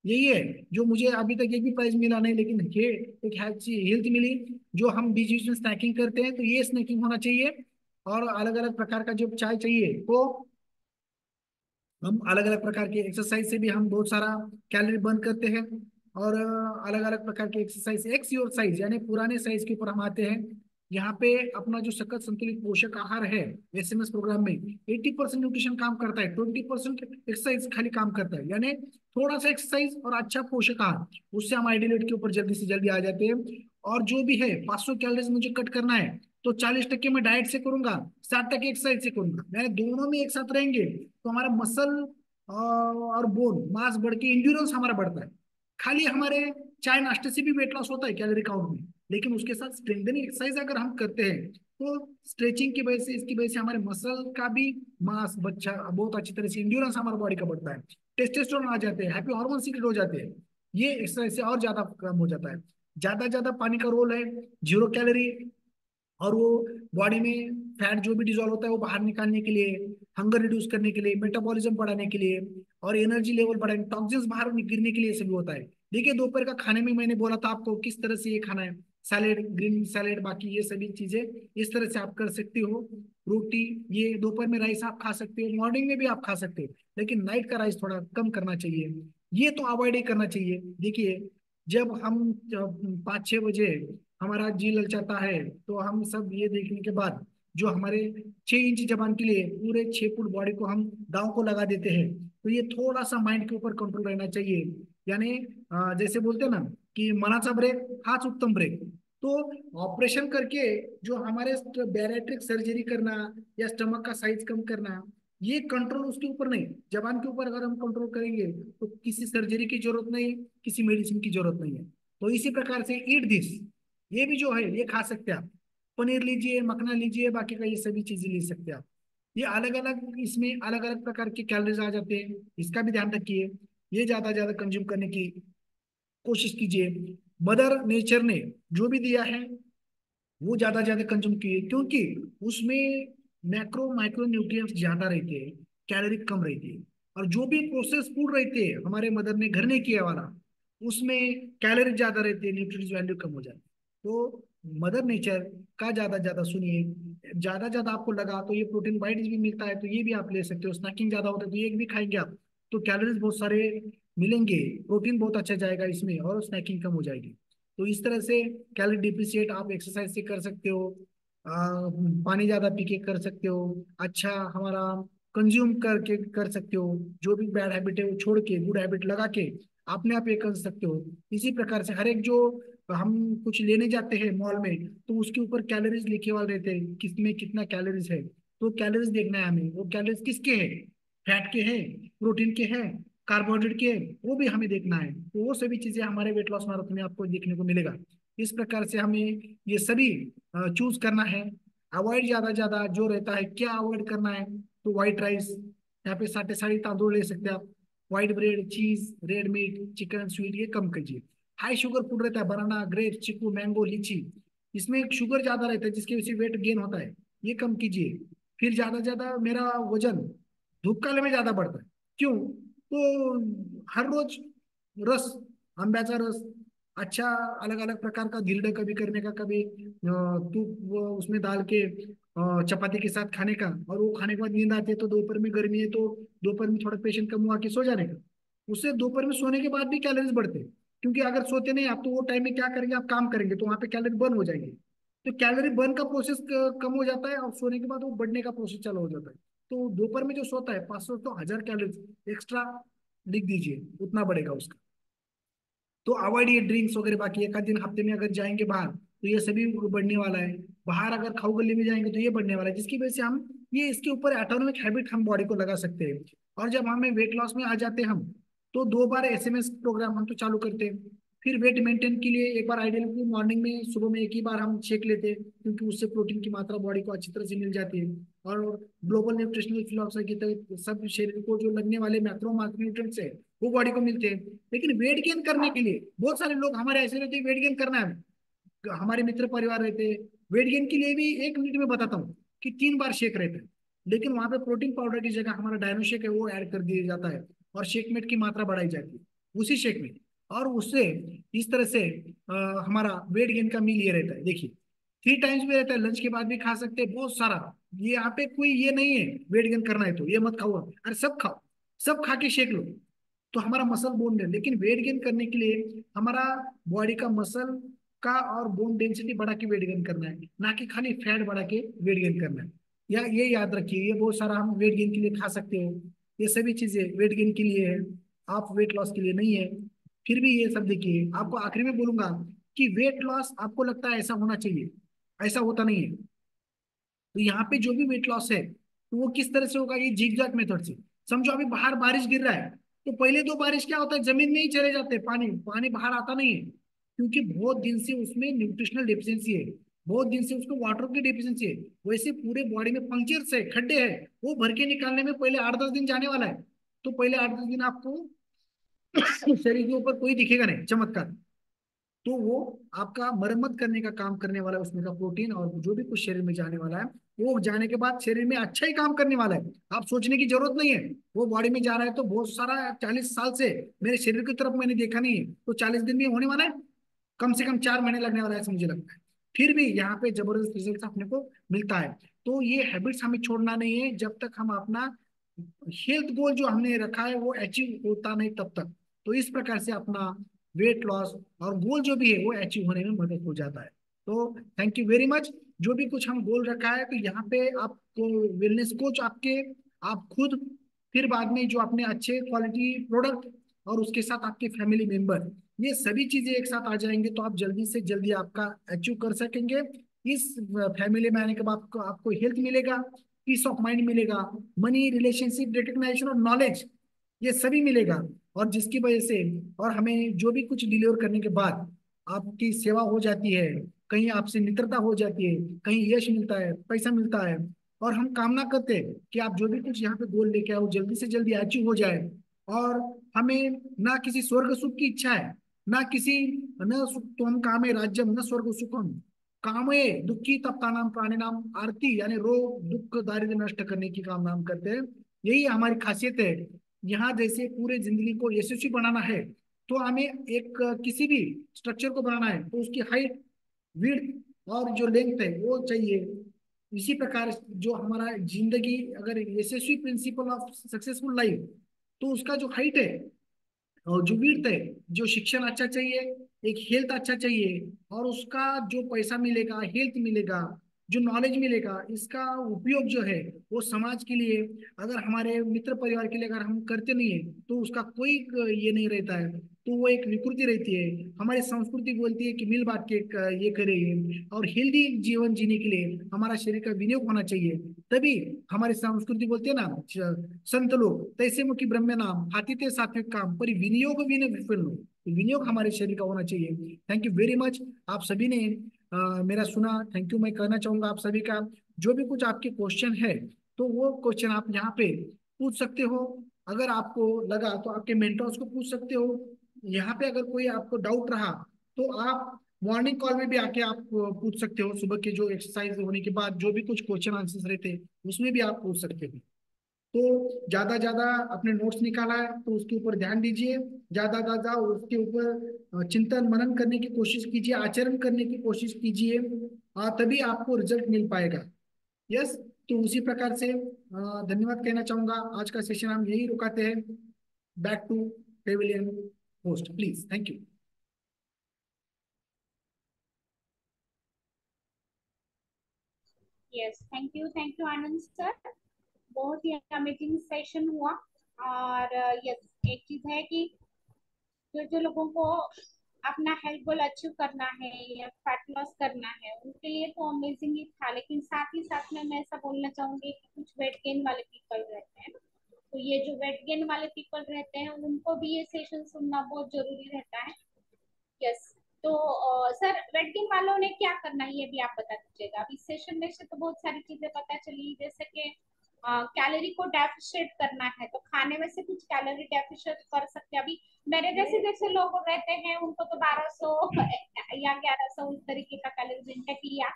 यही है जो मुझे अभी तक एक भी प्राइज मिला नहीं, लेकिन ये एक हेल्थ मिली। जो हम बीच बीच में स्नैकिंग करते हैं तो ये स्नैकिंग होना चाहिए, और अलग अलग प्रकार का जो चाय चाहिए तो हम अलग अलग प्रकार के एक्सरसाइज से भी हम बहुत सारा कैलोरी बर्न करते हैं। और अलग अलग प्रकार के एक्सरसाइज, एक्स योर साइज यानी पुराने साइज के ऊपर हम आते हैं। यहाँ पे अपना जो सकल संतुलित पोषक आहार है, एसएमएस प्रोग्राम में 80% न्यूट्रिशन काम करता है, 20% एक्सरसाइज खाली काम करता है। यानी थोड़ा सा एक्सरसाइज और अच्छा पोषक आहार, उससे हम आइडियल वेट के ऊपर जल्दी से जल्दी आ जाते हैं। और जो भी है 500 कैलोरीज मुझे कट करना है, तो 40% मैं डाइट से करूंगा, 60% एक्सरसाइज से करूंगा। यानी दोनों में एक साथ रहेंगे तो हमारा मसल और बोन मास बढ़ के इंड्योरेंस हमारा बढ़ता है। खाली हमारे चाय नाश्ते से भी वेट लॉस होता है कैलोरी काउंट में, लेकिन उसके साथ स्ट्रेंथनिंग एक्सरसाइज अगर हम करते हैं तो स्ट्रेचिंग की वजह से, इसकी वजह से हमारे मसल का भी मास बच्चा बहुत अच्छी तरह से, इंड्योरेंस हमारे बॉडी का बढ़ता है, टेस्टोस्टेरोन आ जाते हैं, हैप्पी हार्मोन सीक्रेट हो जाते हैं। ये एक्सरसाइज से और ज्यादा कम हो जाता है। ज्यादा ज्यादा पानी का रोल है, 0 कैलोरी, और वो बॉडी में फैट जो भी डिजोल्व होता है वो बाहर निकालने के लिए, हंगर रिड्यूस करने के लिए, मेटाबॉलिज्म बढ़ाने के लिए, और एनर्जी लेवल बढ़ाने, टॉक्सिन्स बाहर गिरने के लिए सभी होता है। देखिए दोपहर का खाने में मैंने बोला था आपको किस तरह से ये खाना है, सैलेड, ग्रीन सैलेड, बाकी ये सभी चीजें इस तरह से आप कर सकते हो। रोटी, ये दोपहर में राइस आप खा सकते हो, मॉर्निंग में भी आप खा सकते हो, लेकिन नाइट का राइस थोड़ा कम करना चाहिए। ये तो अवॉइड ही करना चाहिए। देखिए जब हम 5-6 बजे हमारा जी ललचाता है, तो हम सब ये देखने के बाद जो हमारे 6 इंच जबान के लिए पूरे 6 फुट बॉडी को हम दांव को लगा देते हैं, तो ये थोड़ा सा माइंड के ऊपर कंट्रोल रहना चाहिए। यानी जैसे बोलते हैं ना कि मनाचा ब्रेक हाच उत्तम ब्रेक। तो ऑपरेशन करके जो हमारे बैरिएट्रिक सर्जरी करना या स्टमक का साइज कम करना, ये कंट्रोल उसके ऊपर नहीं, जबान के ऊपर अगर हम कंट्रोल करेंगे तो किसी सर्जरी की जरूरत नहीं, किसी मेडिसिन की जरूरत नहीं है। तो इसी प्रकार से ईट दिस, ये भी जो है ये खा सकते हैं आप, पनीर लीजिए, मखना लीजिए, बाकी का ये सभी चीजें ले सकते हैं आप। ये अलग अलग, इसमें अलग अलग प्रकार के कैलोरीज आ जाते हैं, इसका भी ध्यान रखिए। ये ज्यादा ज्यादा कंज्यूम करने की कोशिश कीजिए। मदर नेचर ने जो भी दिया है वो ज्यादा ज्यादा कंज्यूम किए, क्योंकि उसमें मैक्रो माइक्रो न्यूट्रिएंट्स ज्यादा रहते हैं, कैलोरी कम रहती है। और जो भी प्रोसेस फूड रहते हैं हमारे मदर ने घर ने किया वाला, उसमें कैलोरी ज्यादा रहती है, न्यूट्रिएंट्स वैल्यू कम हो जाती है। तो मदर नेचर का ज्यादा ज्यादा सुनिए। ज्यादा ज्यादा आपको लगा तो ये प्रोटीन बाइट्स भी मिलता है, तो ये भी आप ले सकते हो। स्नैकिंग ज्यादा होता है तो ये भी खाएंगे आप, तो कैलोरीज बहुत सारे मिलेंगे, प्रोटीन बहुत अच्छा जाएगा इसमें, और स्नैकिंग कम हो जाएगी। तो इस तरह से कैलोरी डिफिशिएट आप एक्सरसाइज से कर सकते हो, पानी ज्यादा पी के कर सकते हो, अच्छा हमारा कंज्यूम करके कर सकते हो, जो भी बैड हैबिट है वो छोड़ के गुड हैबिट लगा के अपने आप ये कर सकते हो। इसी प्रकार से हर एक जो हम कुछ लेने जाते हैं मॉल में, तो उसके ऊपर कैलोरीज लिखे हुए रहते हैं, किसमें कितना कैलोरीज है। तो कैलोरीज देखना है हमें, वो कैलोरीज किसके हैं, फैट के हैं, प्रोटीन के हैं, कार्बोहाइड्रेट के, वो भी हमें देखना है। तो वो सभी चीजें हमारे वेट लॉस मैराथन में आपको देखने को मिलेगा। इस प्रकार से हमें ये सभी चूज करना है। अवॉइड ज्यादा ज्यादा जो रहता है, क्या अवॉइड करना है, तो व्हाइट राइस, यहाँ पे 60 तांदूळ ले सकते हैं आप, व्हाइट ब्रेड, चीज, रेड मीट, चिकन, स्वीट, ये कम कीजिए। हाई शुगर फूड रहता है, बनाना, ग्रेप्स, चीकू, मैंगो, लीची, इसमें शुगर ज्यादा रहता है जिसकी वजह से वेट गेन होता है, ये कम कीजिए। फिर ज्यादा ज्यादा मेरा वजन धूप काले में ज्यादा बढ़ता है, क्यों, तो हर रोज रस, आंब्याचा रस, अच्छा अलग अलग प्रकार का धिरडे कभी करने का, कभी तूप वो उसमें डाल के चपाती के साथ खाने का, और वो खाने के बाद नींद आती है, तो दोपहर में गर्मी है तो दोपहर में थोड़ा पेशेंट का मुंह आके सो जाने का। उससे दोपहर में सोने के बाद भी कैलोरीज बढ़ते हैं, क्योंकि अगर सोते नहीं आप तो वो टाइम में क्या करेंगे, आप काम करेंगे, तो वहां पे कैलोरी बर्न हो जाएंगे। तो कैलोरी बर्न का प्रोसेस कम हो जाता है, और सोने के बाद वो बढ़ने का प्रोसेस चालू हो जाता है। तो दोपहर में जो सोता है 500 तो 1000 कैलोरी एक्स्ट्रा लिख दीजिए, उतना बढ़ेगा उसका। तो अवॉइड ये ड्रिंक्स वगैरह, बाकी एक आध दिन हफ्ते में अगर जाएंगे बाहर तो ये सभी बढ़ने वाला है। बाहर अगर खाऊ गली में जाएंगे तो ये बढ़ने वाला है, जिसकी वजह से हम ये इसके ऊपर एटोनॉमिक हैबिट हम बॉडी को लगा सकते हैं। और जब हमें वेट लॉस में आ जाते हैं हम, तो 2 बार एसएमएस प्रोग्राम हम तो चालू करते हैं। फिर वेट मेंटेन के लिए एक बार आइडियल मॉर्निंग में सुबह में एक ही बार हम शेक लेते हैं, क्योंकि उससे प्रोटीन की मात्रा बॉडी को अच्छी तरह से मिल जाती है। और ग्लोबल न्यूट्रिशनल फिलोसफी के तहत सब शरीर को जो लगने वाले मैक्रो माइक्रोन्यूट्रिएंट्स है वो बॉडी को मिलते हैं। लेकिन वेट गेन करने के लिए बहुत सारे लोग हमारे ऐसे रहते हैं, वेट गेन करना है, हमारे मित्र परिवार रहते हैं, वेट गेन के लिए भी 1 मिनट में बताता हूँ कि 3 बार शेक रहता है, लेकिन वहां पे प्रोटीन पाउडर की जगह हमारा डायनो शेक है वो ऐड कर दिया जाता है, और शेक मेट की मात्रा बढ़ाई जाती है उसी शेक में। और उससे इस तरह से हमारा वेट गेन का मील ये रहता है, देखिए 3 टाइम्स भी रहता है, लंच के बाद भी खा सकते हैं बहुत सारा। ये यहाँ पे कोई ये नहीं है वेट गेन करना है तो ये मत खाओ, अरे सब खाओ, सब खा के शेक लो, तो हमारा मसल बोन है। लेकिन वेट गेन करने के लिए हमारा बॉडी का मसल का और बोन डेंसिटी बढ़ा के वेट गेन करना है, ना कि खाली फैट बढ़ा के वेट गेन करना है। या ये याद रखिए, ये बहुत सारा हम वेट गेन के लिए खा सकते हो, ये सभी चीजें वेट गेन के लिए है, आप वेट लॉस के लिए नहीं है। फिर भी ये सब देखिए, आपको आखिरी में बोलूंगा कि वेट लॉस आपको लगता है ऐसा होना चाहिए, ऐसा होता नहीं है। तो यहाँ पे जो भी वेट लॉस है तो वो किस तरह से होगा, ये जिगजैग मेथड से। समझो अभी बाहर बारिश गिर रहा है, तो पहले दो बारिश क्या होता है, जमीन में ही चले जाते हैं, पानी पानी बाहर आता नहीं है, क्योंकि बहुत दिन से उसमें न्यूट्रिशनल डेफिशिएंसी है, बहुत दिन से उसको वाटर की डेफिशिएंसी है। वैसे पूरे बॉडी में पंक्चर्स है, खड्डे हैं, वो भर के निकालने में पहले 8-10 दिन जाने वाला है। तो पहले 8-10 दिन आपको शरीर के ऊपर कोई दिखेगा नहीं चमत्कार। तो वो आपका मरम्मत करने का काम करने वाला है, उसमें का प्रोटीन और जो भी कुछ शरीर में जाने वाला है, वो जाने के बाद शरीर में अच्छा ही काम करने वाला है। आप सोचने की जरूरत नहीं है, वो बॉडी में जा रहा है तो बहुत सारा 40 साल से मेरे शरीर की तरफ मैंने देखा नहीं है, तो 40 दिन में होने वाला है, कम से कम 4 महीने लगने वाला है ऐसा मुझे लगता है। फिर भी यहाँ पे जबरदस्त रिजल्ट अपने को मिलता है। तो ये हैबिट्स हमें छोड़ना नहीं है, जब तक हम अपना हेल्थ गोल जो हमने रखा है वो अचीव होता नहीं तब तक। तो इस प्रकार से अपना वेट लॉस और गोल जो भी है वो अचीव होने में मदद हो जाता है। तो थैंक यू वेरी मच। जो भी कुछ हम बोल रखा है तो यहाँ पे आपको वेलनेस कोच आपके, आप खुद, फिर बाद में जो अपने अच्छे क्वालिटी प्रोडक्ट, और उसके साथ आपके फैमिली मेंबर, ये सभी चीजें एक साथ आ जाएंगे तो आप जल्दी से जल्दी आपका अचीव कर सकेंगे। इस फैमिली में आने के बाद आपको आपको हेल्थ मिलेगा, पीस ऑफ माइंड मिलेगा, मनी, रिलेशनशिप, रिकग्नाइजेशन और नॉलेज, ये सभी मिलेगा। और जिसकी वजह से, और हमें जो भी कुछ डिलीवर करने के बाद आपकी सेवा हो जाती है, कहीं आपसे मित्रता हो जाती है, कहीं यश मिलता है, पैसा मिलता है, और हम कामना करते हैं कि आप जो भी कुछ यहाँ पे गोल लेके आओ जल्दी से जल्दी अचीव हो जाए। और हमें ना किसी स्वर्ग सुख की इच्छा है, ना किसी, न सुख तो हम काम है राज्यम न स्वर्ग सुखम, कामये दुखी तप्तानाम प्राणिनाम आरती, यानी रोग दुख दारिद्र्य नष्ट करने की काम नाम करते हैं। यही हमारी खासियत है। यहाँ जैसे पूरे जिंदगी को यशस्वी बनाना है, तो हमें एक किसी भी स्ट्रक्चर को बनाना है तो उसकी हाइट, विड्थ और जो लेंथ है वो चाहिए। इसी प्रकार जो हमारा जिंदगी अगर यशस्वी, प्रिंसिपल ऑफ सक्सेसफुल लाइफ, तो उसका जो हाइट है और जो विड्थ है, जो शिक्षण अच्छा चाहिए, एक हेल्थ अच्छा चाहिए, और उसका जो पैसा मिलेगा, हेल्थ मिलेगा, जो नॉलेज मिलेगा, इसका उपयोग जो है वो समाज के लिए, अगर हमारे मित्र परिवार के लिए अगर हम करते नहीं है तो उसका कोई ये नहीं रहता है, तो वो एक विकृति रहती है। हमारी संस्कृति बोलती है कि मिल बांट के ये करें, और हेल्दी जीवन जीने के लिए हमारा शरीर का विनियोग होना चाहिए। तभी हमारी संस्कृति बोलती है ना, संत लोग तैसे मुखी ब्रह्म नाम हाथी ते सात्विक काम पर विनियोग विन विफल, विनियोग हमारे शरीर का होना चाहिए। Thank you very much. आप सभी ने मेरा सुना, थैंक यू मैं कहना चाहूंगा आप सभी का। जो भी कुछ आपके क्वेश्चन है तो वो क्वेश्चन आप यहाँ पे पूछ सकते हो। अगर आपको लगा तो आपके मेंटर्स को पूछ सकते हो। यहाँ पे अगर कोई आपको डाउट रहा तो आप मॉर्निंग कॉल में भी आके आप पूछ सकते हो, सुबह के जो एक्सरसाइज होने के बाद जो भी कुछ क्वेश्चन आंसर्स रहते उसमें भी आप पूछ सकते हो। तो ज्यादा ज्यादा अपने नोट्स निकाला है तो उसके ऊपर ध्यान दीजिए, ज्यादा ज्यादा उसके ऊपर चिंतन मनन करने की कोशिश कीजिए, आचरण करने की कोशिश कीजिए, तभी आपको रिजल्ट मिल पाएगा। यस। तो उसी प्रकार से धन्यवाद कहना चाहूंगा। आज का सेशन हम यही रुकाते हैं। Back to pavilion host please, thank you. Yes, thank you Anand sir, बहुत ही अमेजिंग सेशन हुआ। और यस, एक चीज है कि जो जो लोगों को अपना हेल्थ गोल अचीव करना है या फैट लॉस करना है उनके लिए तो अमेजिंग ही था, लेकिन साथ ही साथ में मैं ऐसा बोलना चाहूंगी कि कुछ वेट गेन वाले पीपल रहते हैं, तो ये जो वेट गेन वाले पीपल रहते हैं उनको भी ये सेशन सुनना बहुत जरूरी रहता है। यस। तो सर, वेट गेन वालों ने क्या करना है ये भी आप बता दीजिएगा। अभी सेशन में से तो बहुत सारी चीजें पता चली, जैसे कि कैलोरी को डेफिशिएट करना है तो खाने में से कुछ कैलोरी डेफिशिएट कर सकते हैं। अभी मेरे जैसे जैसे लोग रहते हैं उनको तो 1200 या 1100 इस तरीके का कैलोरी इंटेक लिया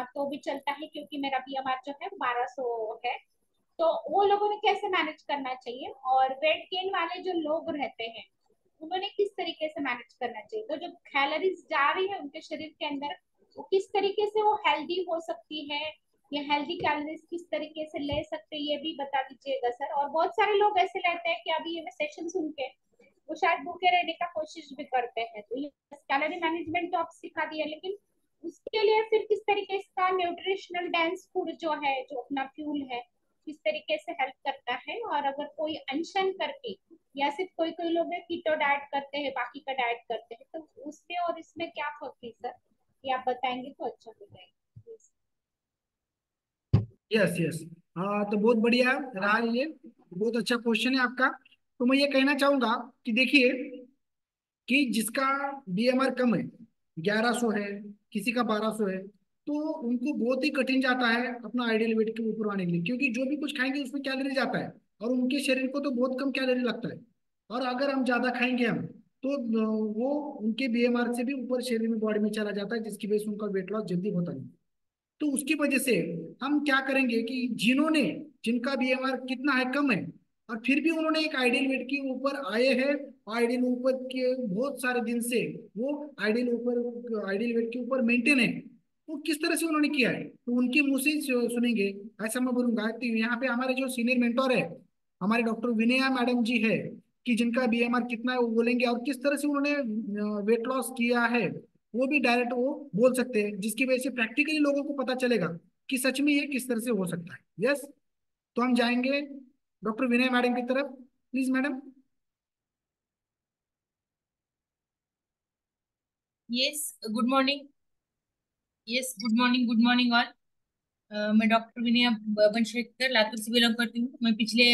तो भी चलता है, क्योंकि मेरा बीएमआर जो है 1200 है। तो वो लोगों ने कैसे मैनेज करना चाहिए, और वेट गेन वाले जो लोग रहते हैं उन्होंने किस तरीके से मैनेज करना चाहिए, तो जो कैलोरीज जा रही है उनके शरीर के अंदर वो किस तरीके से वो हेल्दी हो सकती है, या हेल्दी कैलोरीज किस तरीके से ले सकते हैं ये भी बता दीजिएगा सर। और बहुत सारे लोग ऐसे रहते हैं कि अभी ये सेशन सुन के वो शायद भूखे रहने का कोशिश भी करते हैं। तो ये कैलोरी मैनेजमेंट तो आप सिखा दिया, लेकिन उसके लिए फिर किस तरीके का न्यूट्रिशनल डेंस फूड जो है, जो अपना फ्यूल है, किस तरीके से हेल्प करता है? और अगर कोई अनशन करके, या सिर्फ कोई कोई लोग कीटो डाइट करते हैं, बाकी का डाइट करते हैं, तो उसमें और इसमें क्या फर्क है सर? ये आप बताएंगे तो अच्छा हो जाएगा। Yes yes. हाँ, तो बहुत बढ़िया रहा ये, बहुत अच्छा क्वेश्चन है आपका। तो मैं ये कहना चाहूंगा कि देखिए, कि जिसका बीएमआर कम है, 1100 है, किसी का 1200 है, तो उनको बहुत ही कठिन जाता है अपना आइडियल वेट के ऊपर आने के लिए, क्योंकि जो भी कुछ खाएंगे उसमें कैलोरी जाता है, और उनके शरीर को तो बहुत कम कैलोरी लगता है। और अगर हम ज्यादा खाएंगे हम, तो वो उनके बीएमआर से भी ऊपर शरीर में, बॉडी में चला जाता है, जिसकी वजह से उनका वेट लॉस जल्दी होता नहीं। तो उसकी वजह से हम क्या करेंगे कि जिन्होंने, जिनका बीएमआर कितना है, कम है, और फिर भी उन्होंने एक आइडियल वेट के ऊपर आए हैं, आइडियल ऊपर के बहुत सारे दिन से वो आइडियल वेट के ऊपर मेंटेन है, वो किस तरह से उन्होंने किया है, तो उनके मुंह से ही सुनेंगे। ऐसा मैं बोलूंगा कि यहाँ पे हमारे जो सीनियर मेंटोर है, हमारे डॉक्टर विनया मैडम जी है, कि जिनका बीएमआर कितना है वो बोलेंगे, और किस तरह से उन्होंने वेट लॉस किया है वो भी डायरेक्ट वो बोल सकते हैं, जिसकी वजह से प्रैक्टिकली लोगों को पता चलेगा कि सच में ये किस तरह से हो सकता है। यस। तो हम जाएंगे डॉक्टर विनय मैडम की तरफ। Please madam. Yes, good morning. Yes, good morning, good morning all. मैं डॉक्टर विनय बनशेखर लातूर से बिलोंग करती हूँ। मैं पिछले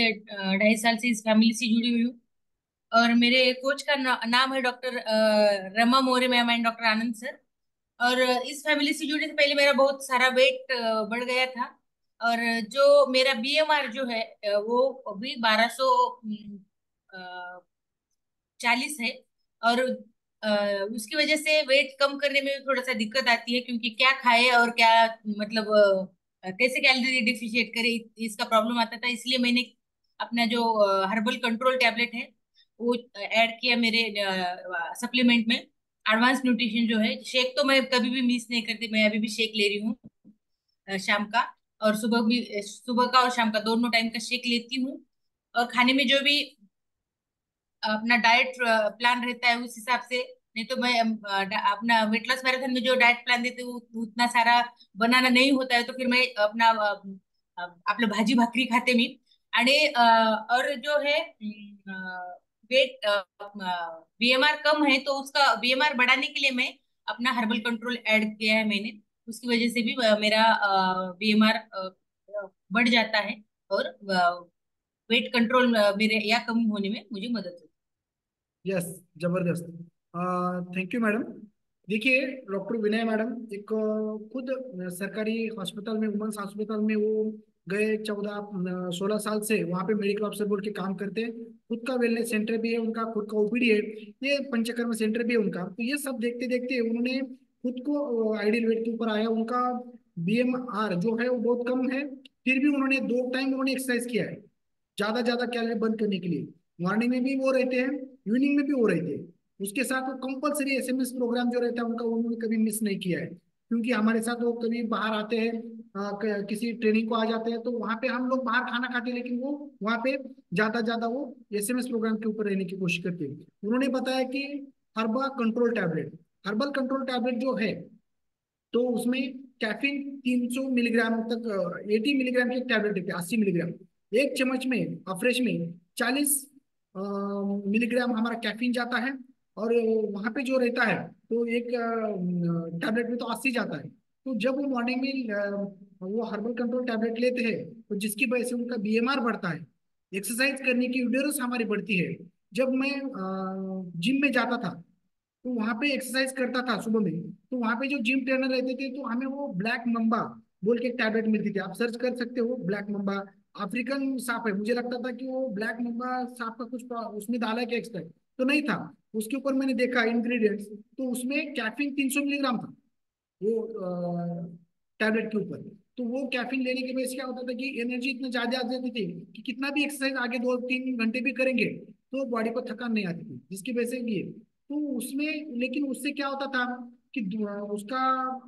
2.5 साल से इस फैमिली से जुड़ी हुई हूँ। और मेरे कोच का नाम है doctor Rama Maurya ma'am and doctor Anand sir. और इस फैमिली से जुड़ने से पहले मेरा बहुत सारा वेट बढ़ गया था। और जो मेरा बीएमआर जो है वो अभी 1240 है। और अ, उसकी वजह से वेट कम करने में थोड़ा सा दिक्कत आती है, क्योंकि क्या खाए और क्या, मतलब कैसे कैलोरी डिफिशिएट करे, इसका प्रॉब्लम आता था। इसलिए मैंने अपना जो हर्बल कंट्रोल टैबलेट है वो ऐड किया मेरे सप्लीमेंट में। एडवांस न्यूट्रिशन जो है, शेक तो मैं कभी भी मिस नहीं करती, मैं अभी भी शेक ले रही हूँ शाम का। और सुबह भी, सुबह का और शाम का दोनों टाइम का शेक लेती हूँ। और खाने में जो भी अपना डाइट प्लान रहता है उस हिसाब से। नहीं तो मैं अपना वेट लॉस मैराथन में जो डाइट प्लान देते हैं वो उतना सारा बनाना नहीं होता है, तो फिर मैं अपना आपलं भाजी भाकरी खाते मी। आणि और जो है वेट बीएमआर कम है तो उसका बीएमआर बढ़ाने के लिए मैं अपना हर्बल कंट्रोल ऐड किया है मैंने। उसकी वजह से भी मेरा बीएमआर बढ़ जाता है। और वेट कंट्रोल मेरे या कम होने में मुझे मदद होती यस। जबरदस्त। Thank you madam. देखिए, डॉक्टर विनय मैडम एक खुद सरकारी हॉस्पिटल में, वुमेन्स हॉस्पिटल में वो गए, 14 16 साल से वहाँ पे मेडिकल ऑफिसर बोल के काम करते हैं। खुद का वेलनेस सेंटर भी है उनका, खुद का ओपीडी है, ये पंचकर्म सेंटर भी है उनका। तो ये सब देखते देखते उन्होंने खुद को आइडियल वेट के ऊपर आया। उनका बीएमआर जो है वो बहुत कम है, फिर भी उन्होंने 2 टाइम उन्होंने एक्सरसाइज किया है, ज्यादा ज्यादा कैलोरी बर्न करने के लिए। मॉर्निंग में भी वो रहते हैं, इवनिंग में भी वो रहते हैं। उसके साथ वो कंपलसरी एसएमएस प्रोग्राम जो रहता है उनका, वो उन्होंने कभी मिस नहीं किया है, क्योंकि हमारे साथ वो कभी बाहर आते हैं, किसी ट्रेनिंग को आ जाते हैं, तो वहाँ पे हम लोग बाहर खाना खाते हैं, लेकिन वो वहाँ पे ज्यादा वो एसएमएस प्रोग्राम के ऊपर रहने की कोशिश करते हैं। उन्होंने बताया कि हर्बल कंट्रोल टैबलेट जो है, तो उसमें कैफीन 300 मिलीग्राम तक, 80 मिलीग्राम की एक टैबलेट है, 80 मिलीग्राम। एक चम्मच में, अफ्रेश में 40 मिलीग्राम हमारा कैफीन जाता है। और वहाँ पे जो रहता है, तो एक टैबलेट में तो 80 जाता है। तो जब वो मॉर्निंग में वो हर्बल कंट्रोल टैबलेट लेते हैं, तो जिसकी वजह से उनका बीएमआर बढ़ता है, एक्सरसाइज करने की ड्यूरेंस हमारी बढ़ती है। जब मैं जिम में जाता था, तो वहां पे एक्सरसाइज करता था सुबह में, तो वहां पे जो जिम ट्रेनर रहते थे, तो हमें वो ब्लैक मम्बा बोल के एक टैबलेट मिलती थी, आप सर्च कर सकते हो, ब्लैक मम्बा। अफ्रीकन सांप है, मुझे लगता था कि वो ब्लैक मम्बा सांप का कुछ उसमें डाला है क्या एक्सट्रैक्ट, तो नहीं था। उसके ऊपर मैंने देखा इंग्रेडिएंट्स, तो उसमें कैफीन 300 मिलीग्राम था वो टैबलेट के ऊपर। तो वो कैफीन लेने की वजह से क्या होता था कि एनर्जी इतनी ज्यादा आ जाती थी कि कितना भी एक्सरसाइज आगे 2 3 घंटे भी करेंगे तो बॉडी को थकान नहीं आती थी, जिसकी वजह से ये। तो उसमें, लेकिन उससे क्या होता था कि उसका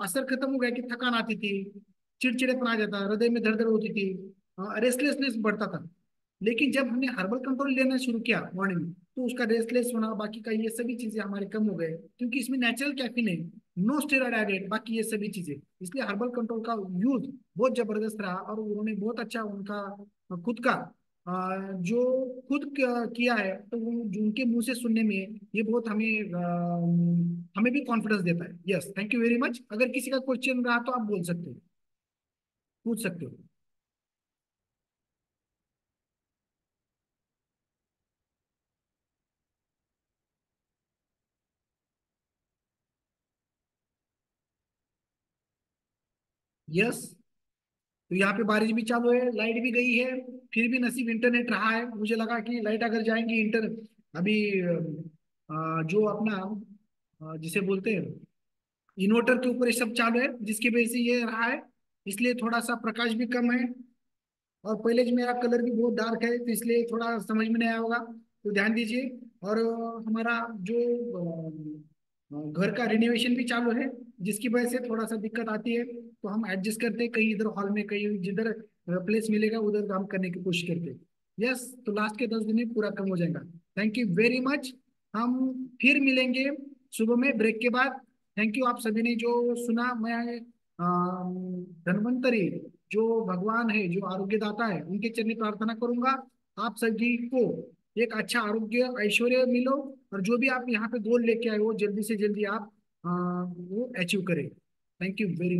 असर खत्म हो गया, कि थकान आती थी, चिड़चिड़ेपन आ जाता, हृदय में धड़धड़ होती थी, रेस्टलेसनेस बढ़ता था। लेकिन जब हमने हर्बल कंट्रोल लेना शुरू किया मॉर्निंग में, तो उसका रेस्टलेस होना, बाकी का ये सभी चीजें हमारे कम हो गए, क्योंकि इसमें नेचुरल कैफीन है, नो स्टेरॉइड एडेड, बाकी ये सभी चीजें। इसलिए हर्बल कंट्रोल का यूज बहुत जबरदस्त रहा, और उन्होंने बहुत अच्छा उनका खुद का जो खुद किया है, तो वो जो उनके मुंह से सुनने में ये बहुत हमें भी कॉन्फिडेंस देता है। Yes, thank you very much. अगर किसी का क्वेश्चन रहा तो आप बोल सकते हो, पूछ सकते हो। यस, तो यहाँ पे बारिश भी चालू है, लाइट भी गई है, फिर भी नसीब इंटरनेट रहा है। मुझे लगा कि लाइट अगर जाएंगी इंटर अभी जो अपना जिसे बोलते हैं इन्वर्टर के ऊपर ये सब चालू है, जिसकी वजह से ये रहा है, इसलिए थोड़ा सा प्रकाश भी कम है। और पहले जो मेरा कलर भी बहुत डार्क है, तो इसलिए थोड़ा समझ में नहीं आया होगा, तो ध्यान दीजिए। और हमारा जो घर का रिनोवेशन भी चालू है, जिसकी वजह से थोड़ा सा दिक्कत आती है, तो हम एडजस्ट करते हैं, कहीं इधर हॉल में, कहीं जिधर प्लेस मिलेगा उधर काम करने की कोशिश करते हैं। यस, तो लास्ट के 10 दिन में पूरा कम हो जाएगा। Thank you very much. हम फिर मिलेंगे सुबह में ब्रेक के बाद। थैंक यू आप सभी ने जो सुना। मैं धन्वंतरी जो भगवान है, जो आरोग्य दाता है, उनके चरणी प्रार्थना करूंगा आप सभी को एक अच्छा आरोग्य ऐश्वर्य मिलो, और जो भी आप यहाँ पे गोल लेके आए वो जल्दी से जल्दी आप वो अचीव करें। Thank you very